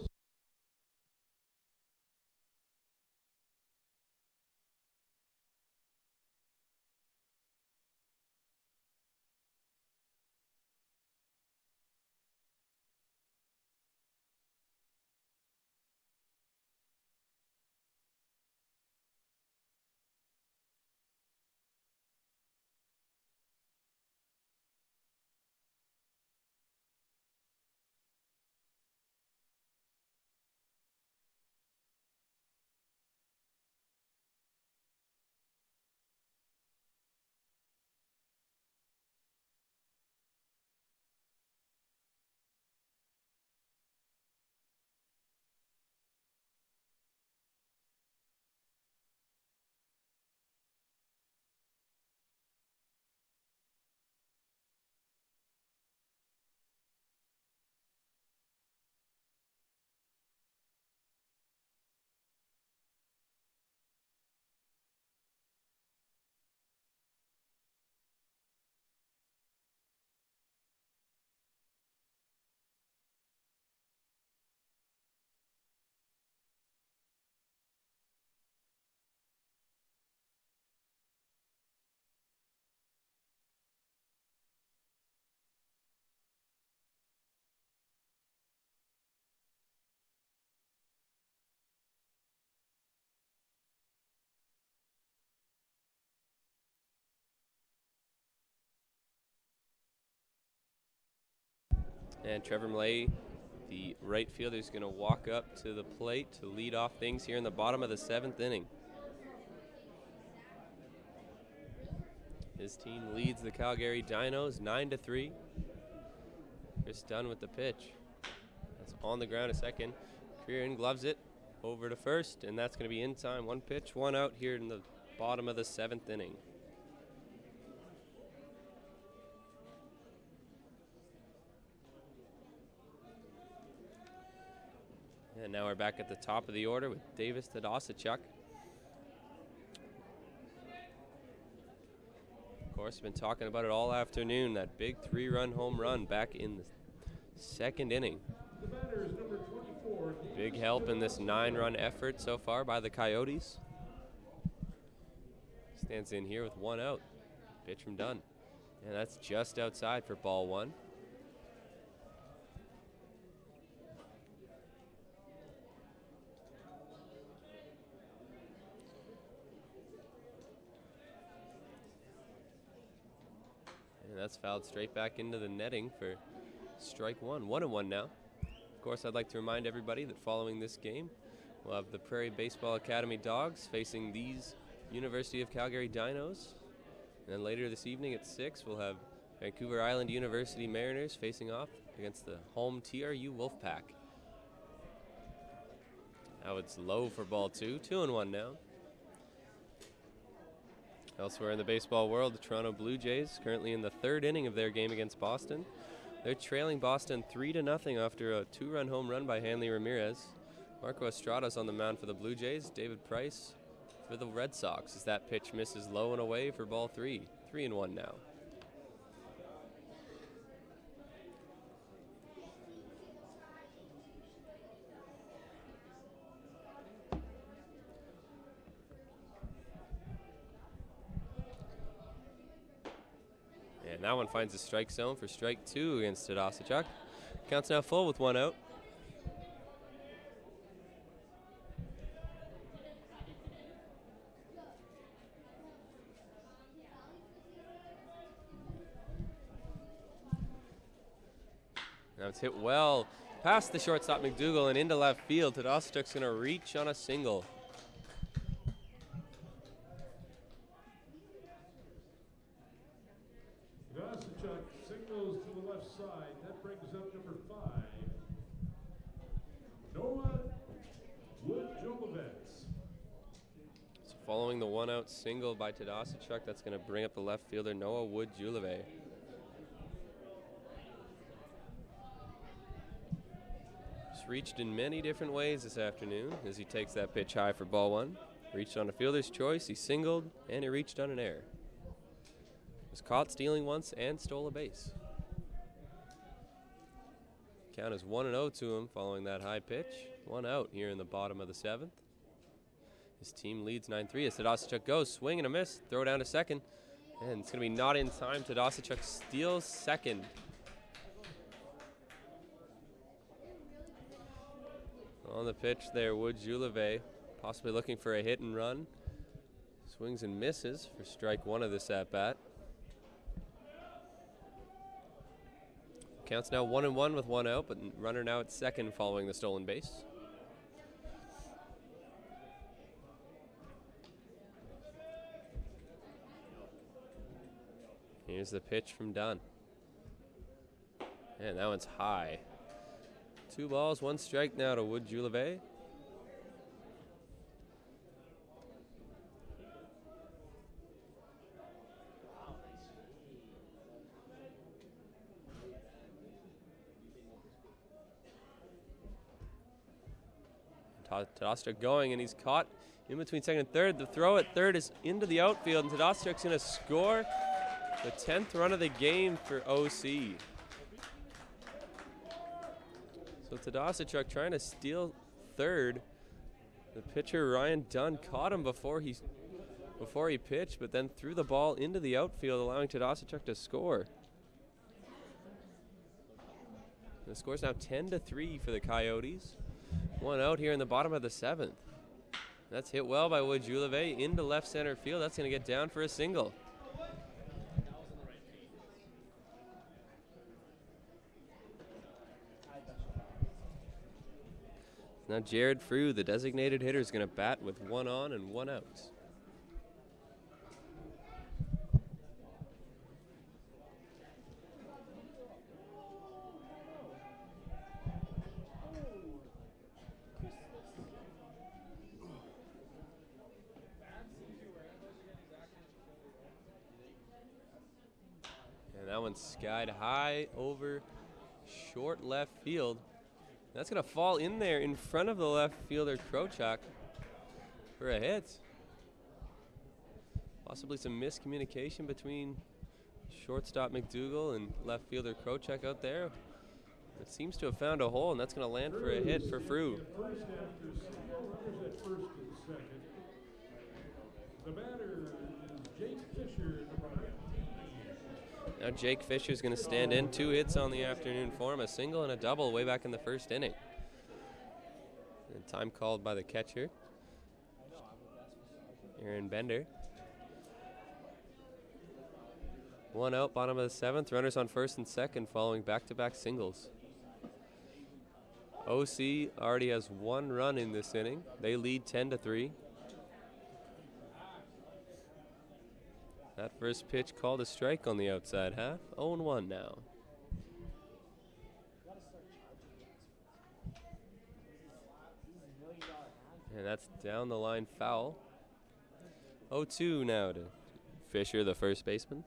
And Trevor Millay, the right fielder, is going to walk up to the plate to lead off things here in the bottom of the 7th inning. His team leads the Calgary Dinos 9-3. Chris Dunn with the pitch. That's on the ground a second. Creeran gloves it over to first, and that's going to be in time. 1 pitch, 1 out here in the bottom of the 7th inning. And now we're back at the top of the order with Davis Tadasachuk. Of course, been talking about it all afternoon, that big 3-run home run back in the 2nd inning. The batter is number 24. Big help in this 9-run effort so far by the Coyotes. Stands in here with 1 out. Pitch from Dunn. And that's just outside for ball 1. And that's fouled straight back into the netting for strike 1. 1-1 now. Of course, I'd like to remind everybody that following this game, we'll have the Prairie Baseball Academy Dogs facing these University of Calgary Dinos. And then later this evening at 6, we'll have Vancouver Island University Mariners facing off against the home TRU WolfPack. Now it's low for ball 2. 2-1 now. Elsewhere in the baseball world, the Toronto Blue Jays currently in the 3rd inning of their game against Boston. They're trailing Boston 3-0 after a 2-run home run by Hanley Ramirez. Marco Estrada's on the mound for the Blue Jays. David Price for the Red Sox as that pitch misses low and away for ball 3. 3-1 now. And that one finds the strike zone for strike 2 against Tadasachuk. Count's now full with 1 out. Now it's hit well past the shortstop McDougall and into left field. Tadasachuk's going to reach on a single. Tadasachuk signals to the left side. That brings up number 5. Noah Wood-Jolivets. So following the 1-out single by Tadasachuk, that's going to bring up the left fielder Noah Wood-Julivet. He's reached in many different ways this afternoon as he takes that pitch high for ball 1. Reached on a fielder's choice, he singled, and he reached on an error. Was caught stealing once and stole a base. Count is 1-0 to him following that high pitch. 1 out here in the bottom of the 7th. His team leads 9-3 as Tadasachuk goes. Swing and a miss. Throw down to second. And it's going to be not in time. Tadasachuk steals second. On the pitch there, Wood-Julivet possibly looking for a hit and run. Swings and misses for strike 1 of this at-bat. Counts now 1-1 with 1 out, but runner now at second following the stolen base. Here's the pitch from Dunn. And that one's high. 2 balls, 1 strike now to Wood-Julivet. Tadasachuk going, and he's caught in between second and third. The throw at third is into the outfield, and Tadasachuk's going to score the 10th run of the game for OC. So Tadasachuk trying to steal third. The pitcher Ryan Dunn caught him before he pitched, but then threw the ball into the outfield, allowing Tadasachuk to score. The score's now 10-3 for the Coyotes. 1 out here in the bottom of the 7th. That's hit well by Wood-Julivet into left center field. That's going to get down for a single. Now Jared Frew, the designated hitter, is going to bat with 1 on and 1 out. That one's skied high over short left field. That's going to fall in there in front of the left fielder Krochak for a hit. Possibly some miscommunication between shortstop McDougall and left fielder Krochak out there. It seems to have found a hole, and that's going to land for a hit for Frew. First after single, runners at first and second. The batter is Jake Fisher, number 19. Now Jake Fisher's going to stand in. 2 hits on the afternoon for him, a single and a double way back in the first inning. And time called by the catcher, Aaron Bender. 1 out, bottom of the 7th. Runners on first and second following back-to-back singles. OC already has 1 run in this inning. They lead 10-3. That first pitch called a strike on the outside half. 0-1 now. And that's down the line foul. 0-2 now to Fisher, the first baseman.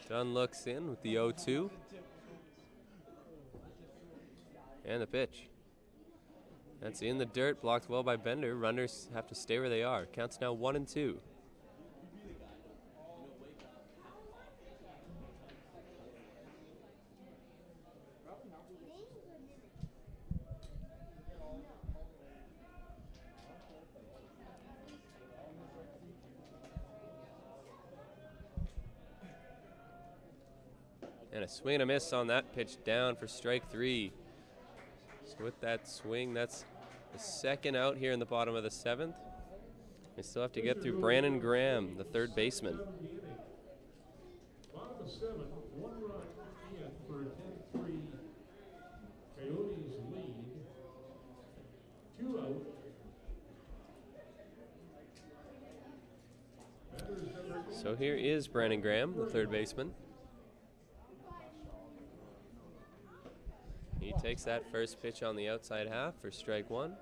Dunn looks in with the 0-2. And the pitch. That's in the dirt, blocked well by Bender. Runners have to stay where they are. Counts now 1-2. And a swing and a miss on that pitch, down for strike 3. So with that swing, that's the second out here in the bottom of the 7th. They still have to get through Brandon Graham, the third baseman. Bottom of 7, 1 run in for a 10-3 Coyotes lead. 2 out. So here is Brandon Graham, the third baseman. He takes that first pitch on the outside half for strike 1.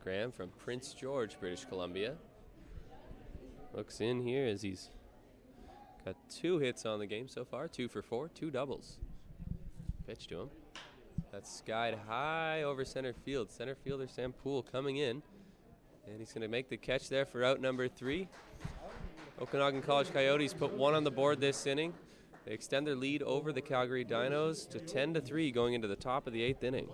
Graham from Prince George, British Columbia. Looks in here as he's got 2 hits on the game so far, 2 for 4, 2 doubles. Pitch to him. That's skied high over center field. Center fielder Sam Poole coming in. And he's going to make the catch there for out number 3. Okanagan College Coyotes put 1 on the board this inning. They extend their lead over the Calgary Dinos to 10-3 going into the top of the 8th inning.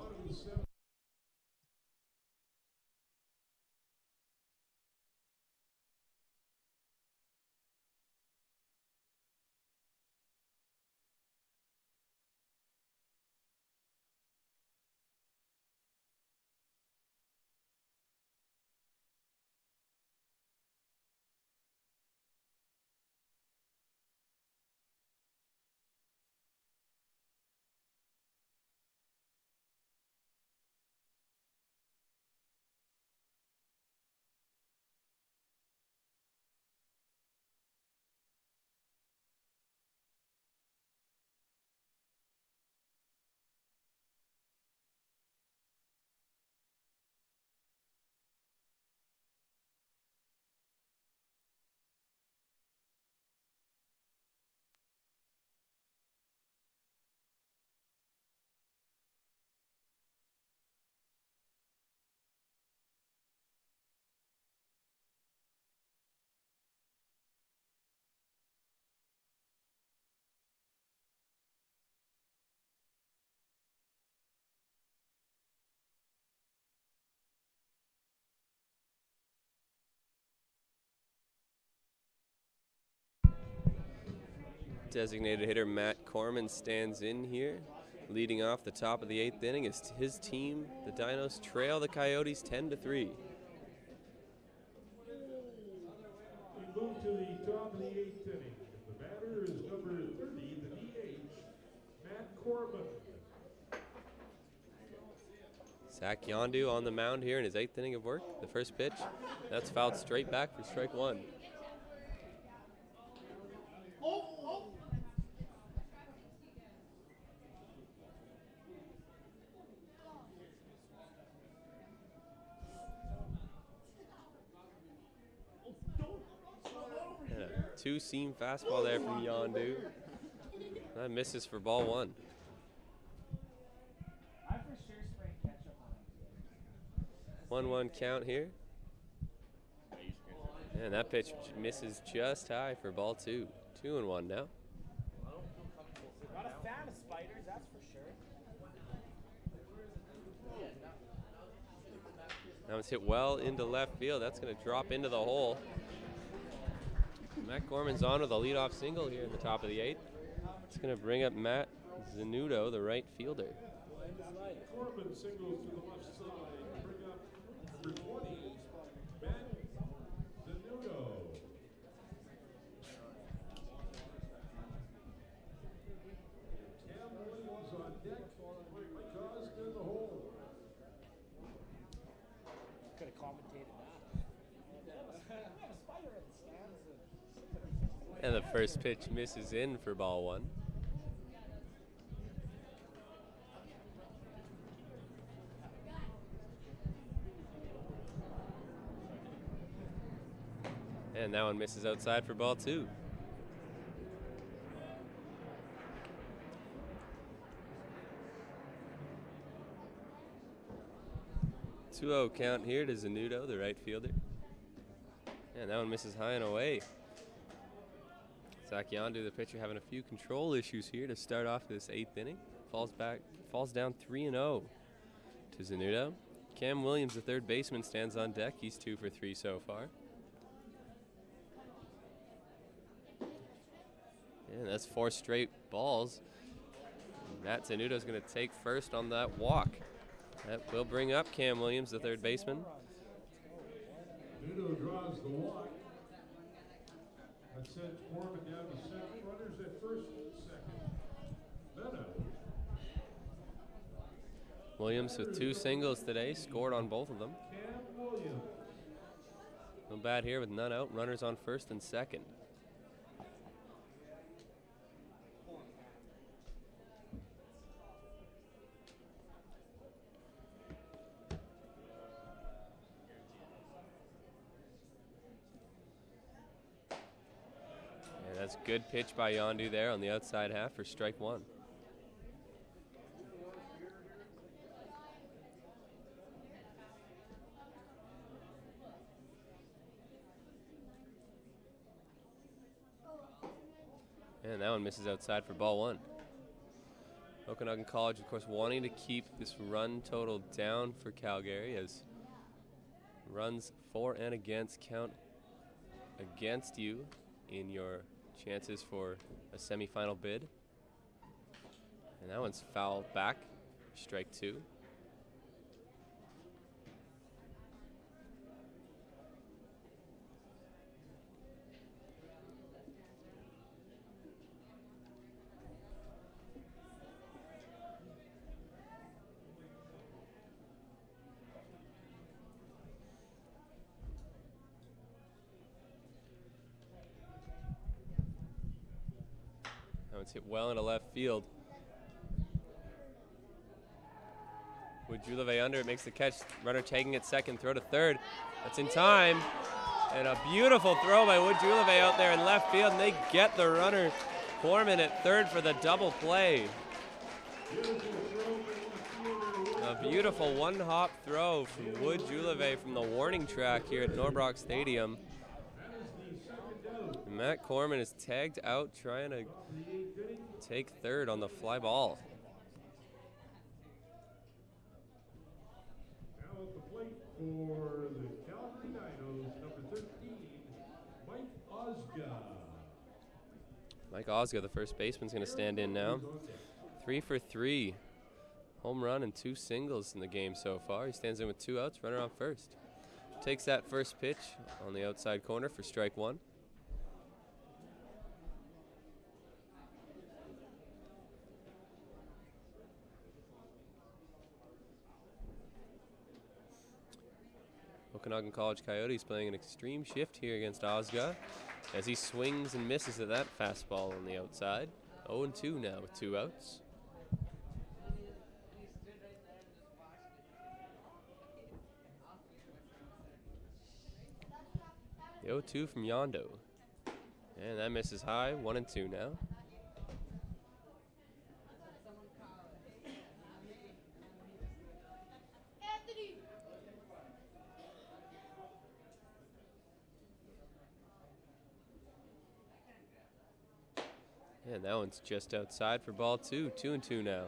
Designated hitter Matt Corman stands in here. Leading off the top of the 8th inning is his team, the Dinos, trail the Coyotes 10-3. We move to the top of the 8th inning. The batter is number 30, the DH, Matt Corbin. Zach Yondu on the mound here in his 8th inning of work. The first pitch, that's fouled straight back for strike 1. And a 2-seam fastball there from Yondu. That misses for ball one. I for sure sprayed ketchup on 1-1 count here. And that pitch misses just high for ball two. 2-1 now. Not a fan of spiders, that's for sure. Now it's hit well into left field. That's going to drop into the hole. Matt Gorman's on with a leadoff single here in the top of the 8th. It's going to bring up Matt Zanudo, the right fielder. Gorman singles to the left side to bring up number 20, Matt Zanudo. Cam Williams on deck. Mike Osgood in the hole. Could have commentated that. We have a spider in the stands. And the first pitch misses in for ball one. And that one misses outside for ball two. Two-0 count here to Zanudo, the right fielder. And that one misses high and away. Zach Yondu, the pitcher, having a few control issues here to start off this 8th inning. Falls down 3-0 to Zanudo. Cam Williams, the third baseman, stands on deck. He's 2 for 3 so far. And that's 4 straight balls. Matt Zanudo's going to take first on that walk. That will bring up Cam Williams, the third baseman. Zanudo draws the walk. That sends Gorman down to second. Runners at first and second. Then out. Williams with 2 singles today, scored on both of them. Cam Williams. No bad here with none out. Runners on first and second. And that's a good pitch by Yondu there on the outside half for strike one. And that one misses outside for ball one. Okanagan College, of course, wanting to keep this run total down for Calgary as runs for and against count against you in your chances for a semifinal bid. And that one's fouled back, strike two. It's hit well into left field. Woodjuleve under, it makes the catch. Runner taking it second, throw to third. That's in time. And a beautiful throw by Woodjuleve out there in left field, and they get the runner Foreman at third for the double play. A beautiful one-hop throw from Woodjuleve from the warning track here at Norbrock Stadium. Matt Corman is tagged out trying to take third on the fly ball. Now at the plate for the Calgary Dinos, number 13, Mike Osgood. Mike Osgood, the first baseman, is going to stand in now. 3 for 3. Home run and 2 singles in the game so far. He stands in with 2 outs, runner on first. Takes that first pitch on the outside corner for strike one. Okanagan College Coyotes playing an extreme shift here against Osgood as he swings and misses at that fastball on the outside. 0-2 now with 2 outs. The 0-2 from Yondo. And that misses high, 1-2 now. And that one's just outside for ball 2. 2-2 now.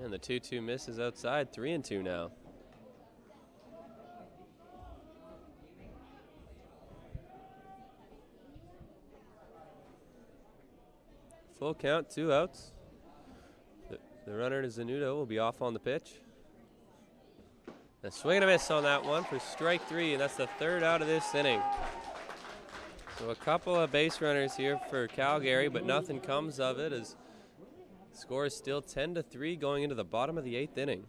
And the 2-2 miss is outside. 3-2 now. Full count, 2 outs. The runner to Zanudo will be off on the pitch. A swing and a miss on that one for strike 3, and that's the 3rd out of this inning. So a couple of base runners here for Calgary, but nothing comes of it as the score is still 10-3 going into the bottom of the 8th inning.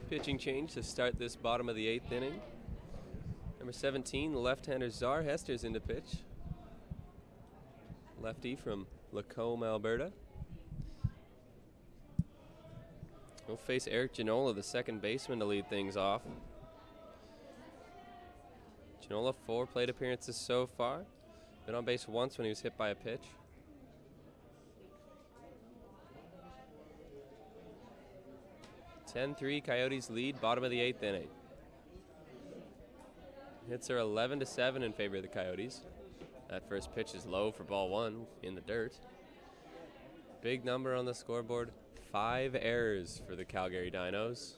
Pitching change to start this bottom of the 8th inning. Number 17, the left-hander Czar Hester's into pitch. Lefty from Lacombe, Alberta. He'll face Eric Ginola, the second baseman, to lead things off. Ginola, 4 plate appearances so far. Been on base once when he was hit by a pitch. (10-3) Coyotes lead, bottom of the 8th inning. Hits are 11-7 in favor of the Coyotes. That first pitch is low for ball 1 in the dirt. Big number on the scoreboard, 5 errors for the Calgary Dinos.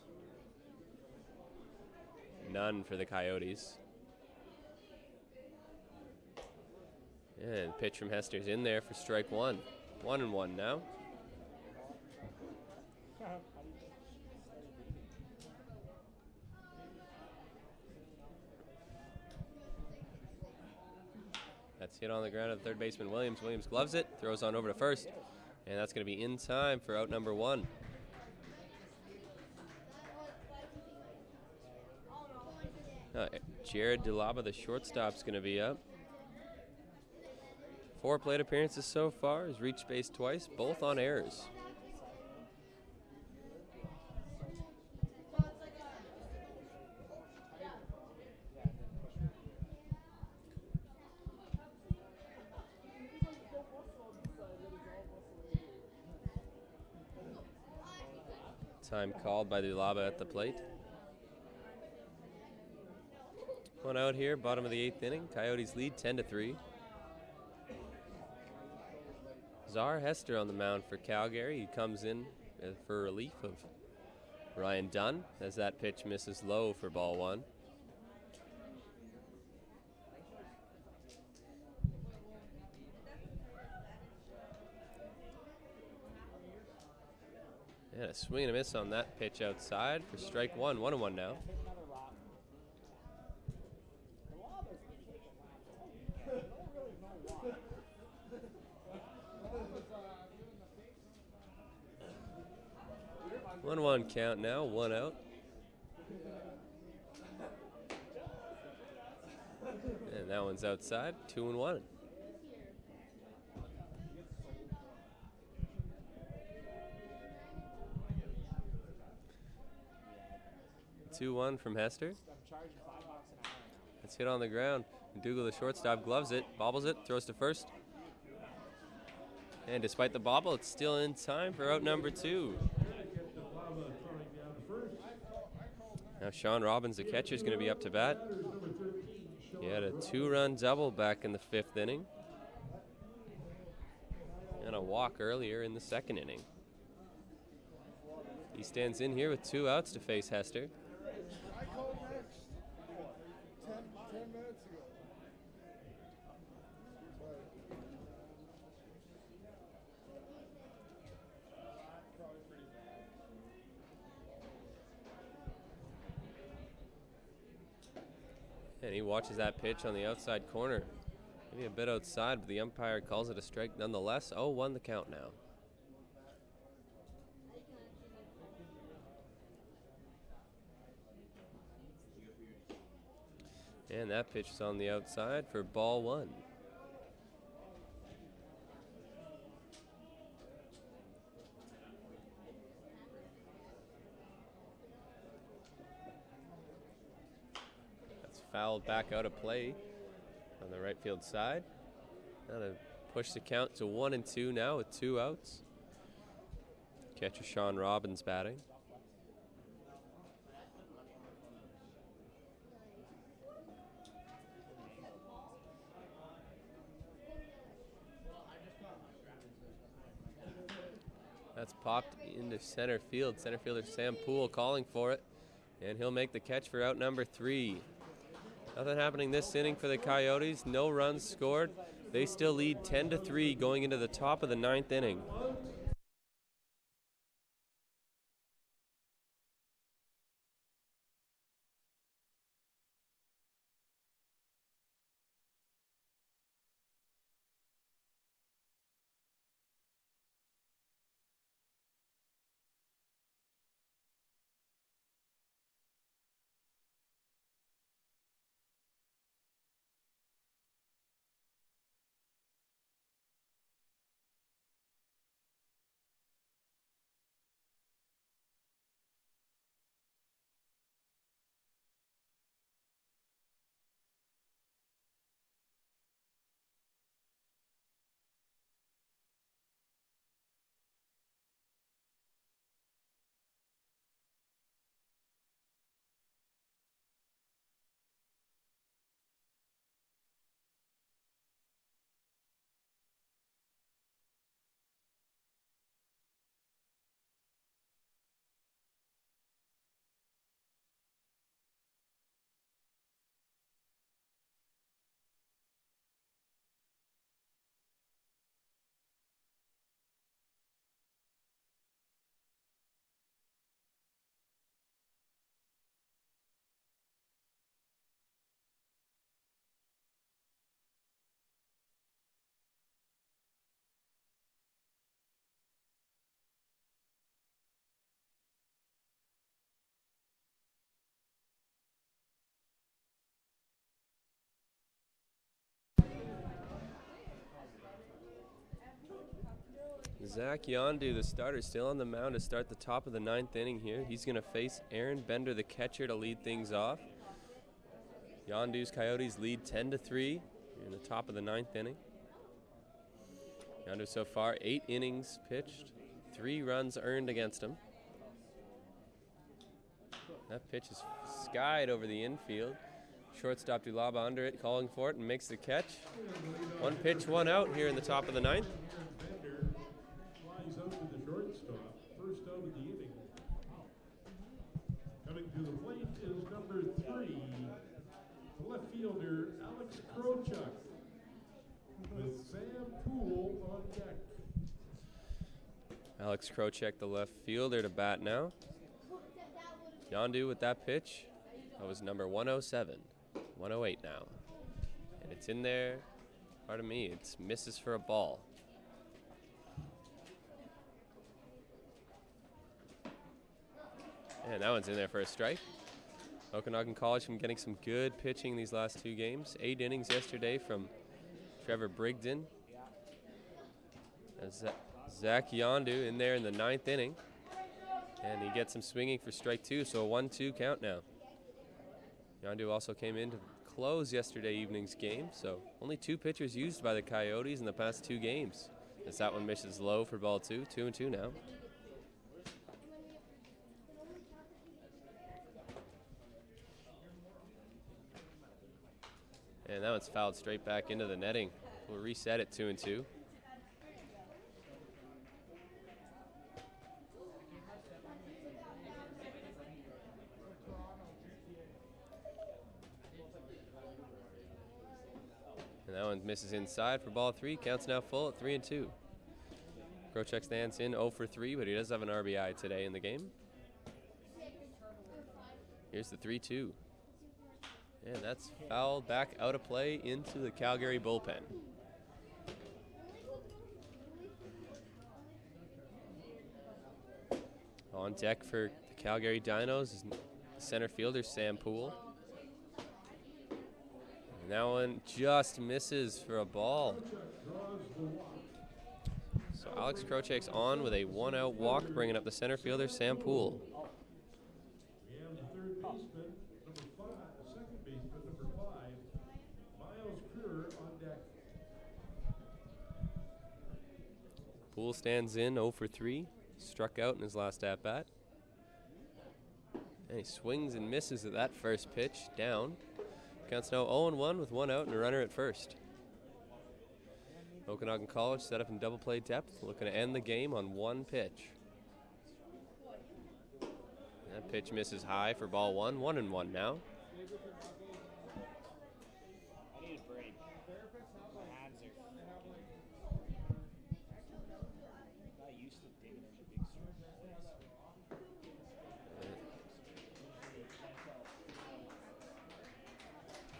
None for the Coyotes. And pitch from Hester's in there for strike 1. 1-1 now. That's hit on the ground of third baseman Williams. Williams gloves it, throws on over to first, and that's going to be in time for out number 1. Jared Dulaba, the shortstop's going to be up. 4 plate appearances so far. Has reached base twice, both on errors. Time called by Dulaba at the plate. One out here, bottom of the 8th inning. Coyotes lead 10-3. Czar Hester on the mound for Calgary. He comes in for relief of Ryan Dunn as that pitch misses low for ball 1. And a swing and a miss on that pitch outside for strike one. 1-1 now. Hit another lob. The lob is taking laps. I don't really know why. 1-1 count now, 1 out. And that one's outside, 2-1. 2-1 from Hester. I'm charging $5 an hour. It's hit on the ground. Dougal, the shortstop, gloves it, bobbles it, throws to first. And despite the bobble, it's still in time for out number 2. Now Sean Robbins, the catcher, is going to be up to bat. He had a 2-run double back in the 5th inning. And a walk earlier in the 2nd inning. He stands in here with 2 outs to face Hester. I called next 10 minutes ago. And he watches that pitch on the outside corner. Maybe a bit outside, but the umpire calls it a strike nonetheless. 0-1 the count now. And that pitch is on the outside for ball 1. That's fouled back out of play on the right field side. Now to push the count to 1-2 now with 2 outs. Catcher Sean Robbins batting. That's popped into center field. Center fielder Sam Poole calling for it. And he'll make the catch for out number 3. Nothing happening this inning for the Coyotes. No runs scored. They still lead 10-3 going into the top of the 9th inning. Zach Yondu, the starter, still on the mound to start the top of the 9th inning here. He's going to face Aaron Bender, the catcher, to lead things off. Yondu's Coyotes lead 10-3 in the top of the 9th inning. Yondu so far 8 innings pitched, 3 runs earned against him. That pitch is skied over the infield. Shortstop Dulaba under it, calling for it, and makes the catch. 1 pitch, 1 out here in the top of the 9th. Flies out to the shortstop, first out of the inning. Coming to the plate is number 3, the left fielder Alex Krochuk, with Sam Poole on deck. Alex Krocek, the left fielder, to bat now. Yondu with that pitch. That was number 107. 108 now. And it's in there. Pardon me, it's misses for a ball. And that one's in there for a strike. Okanagan College from getting some good pitching these last 2 games. 8 innings yesterday from Trevor Brigden. And Zach Yondu in there in the 9th inning. And he gets him swinging for strike 2, so a 1-2 count now. Yondu also came in to close yesterday evening's game, so only 2 pitchers used by the Coyotes in the past 2 games. As that one misses low for ball 2, 2-2 now. And that one's fouled straight back into the netting. We'll reset at 2-2. And that one misses inside for ball 3. Counts now full at 3-2. Krocek stands in 0 for 3, but he does have an RBI today in the game. Here's the 3-2. And that's fouled back out of play into the Calgary bullpen. On deck for the Calgary Dinos is center fielder Sam Poole. And that one just misses for a ball. So Alex Krocek's on with a 1-out walk, bringing up the center fielder Sam Poole. Poole stands in 0 for 3, struck out in his last at-bat. And he swings and misses at that first pitch, down. Counts now 0-1 with 1 out and a runner at first. Okanagan College set up in double play depth, looking to end the game on 1 pitch. That pitch misses high for ball 1, 1-1 now.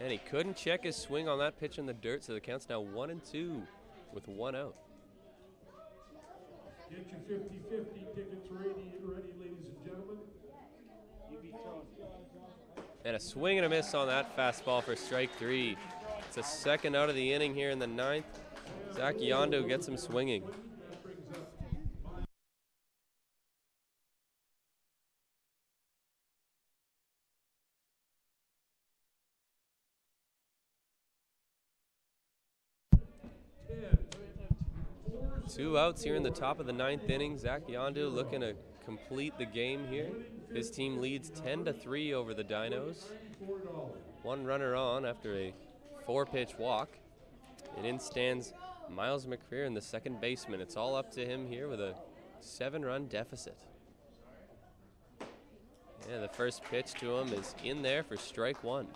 And he couldn't check his swing on that pitch in the dirt, so the count's now 1-2 with 1 out. Get your 50-50 tickets ready, ladies and gentlemen. And a swing and a miss on that fastball for strike 3. It's a second out of the inning here in the 9th. Zach Yondu gets him swinging. Two outs here in the top of the 9th inning. Zach Yondu looking to complete the game here. His team leads 10-3 over the Dinos. 1 runner on after a 4-pitch walk. And in stands Miles McCreer in the second baseman. It's all up to him here with a 7-run deficit. And the first pitch to him is in there for strike 1.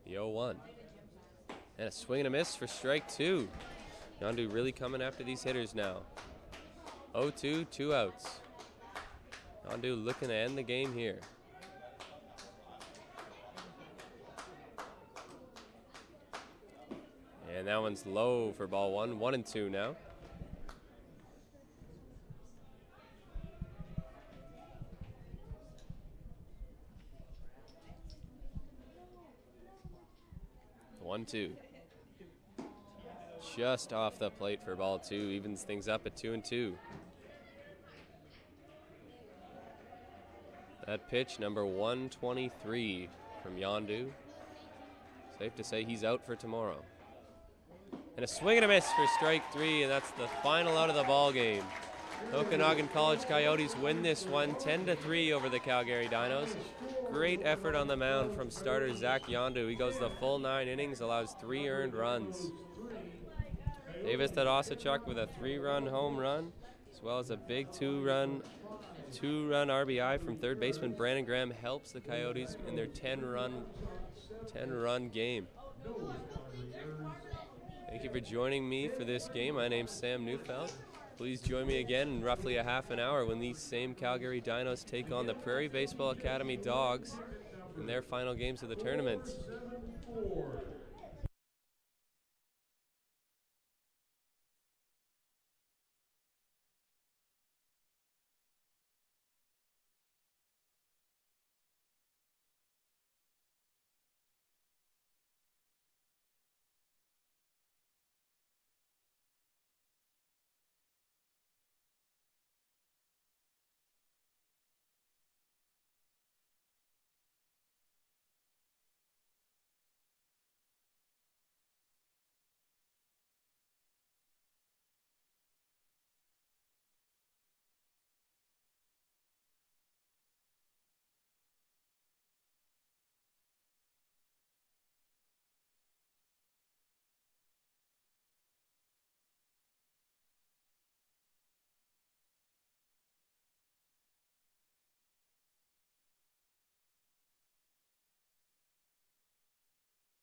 The 0-1. And a swing and a miss for strike 2. Yondu really coming after these hitters now. 0-2, 2 outs. Yondu looking to end the game here. And that one's low for ball 1, 1-2 now. One, 2. Just off the plate for ball 2, evens things up at 2-2. That pitch, number 123 from Yondu. Safe to say he's out for tomorrow. And a swing and a miss for strike 3, and that's the final out of the ball game. Okanagan College Coyotes win this one 10-3 over the Calgary Dinos. Great effort on the mound from starter Zach Yondu. He goes the full 9 innings, allows 3 earned runs. Davis Tadosachuk with a 3-run home run, as well as a big 2-run RBI from third baseman Brandon Graham helps the Coyotes in their 10-run game. No Calgary errors. Thank you for joining me for this game. My name's Sam Neufeld. Please join me again in roughly a half an hour when these same Calgary Dinos take on the Prairie Baseball Academy Dogs in their final games of the tournament. 7-4.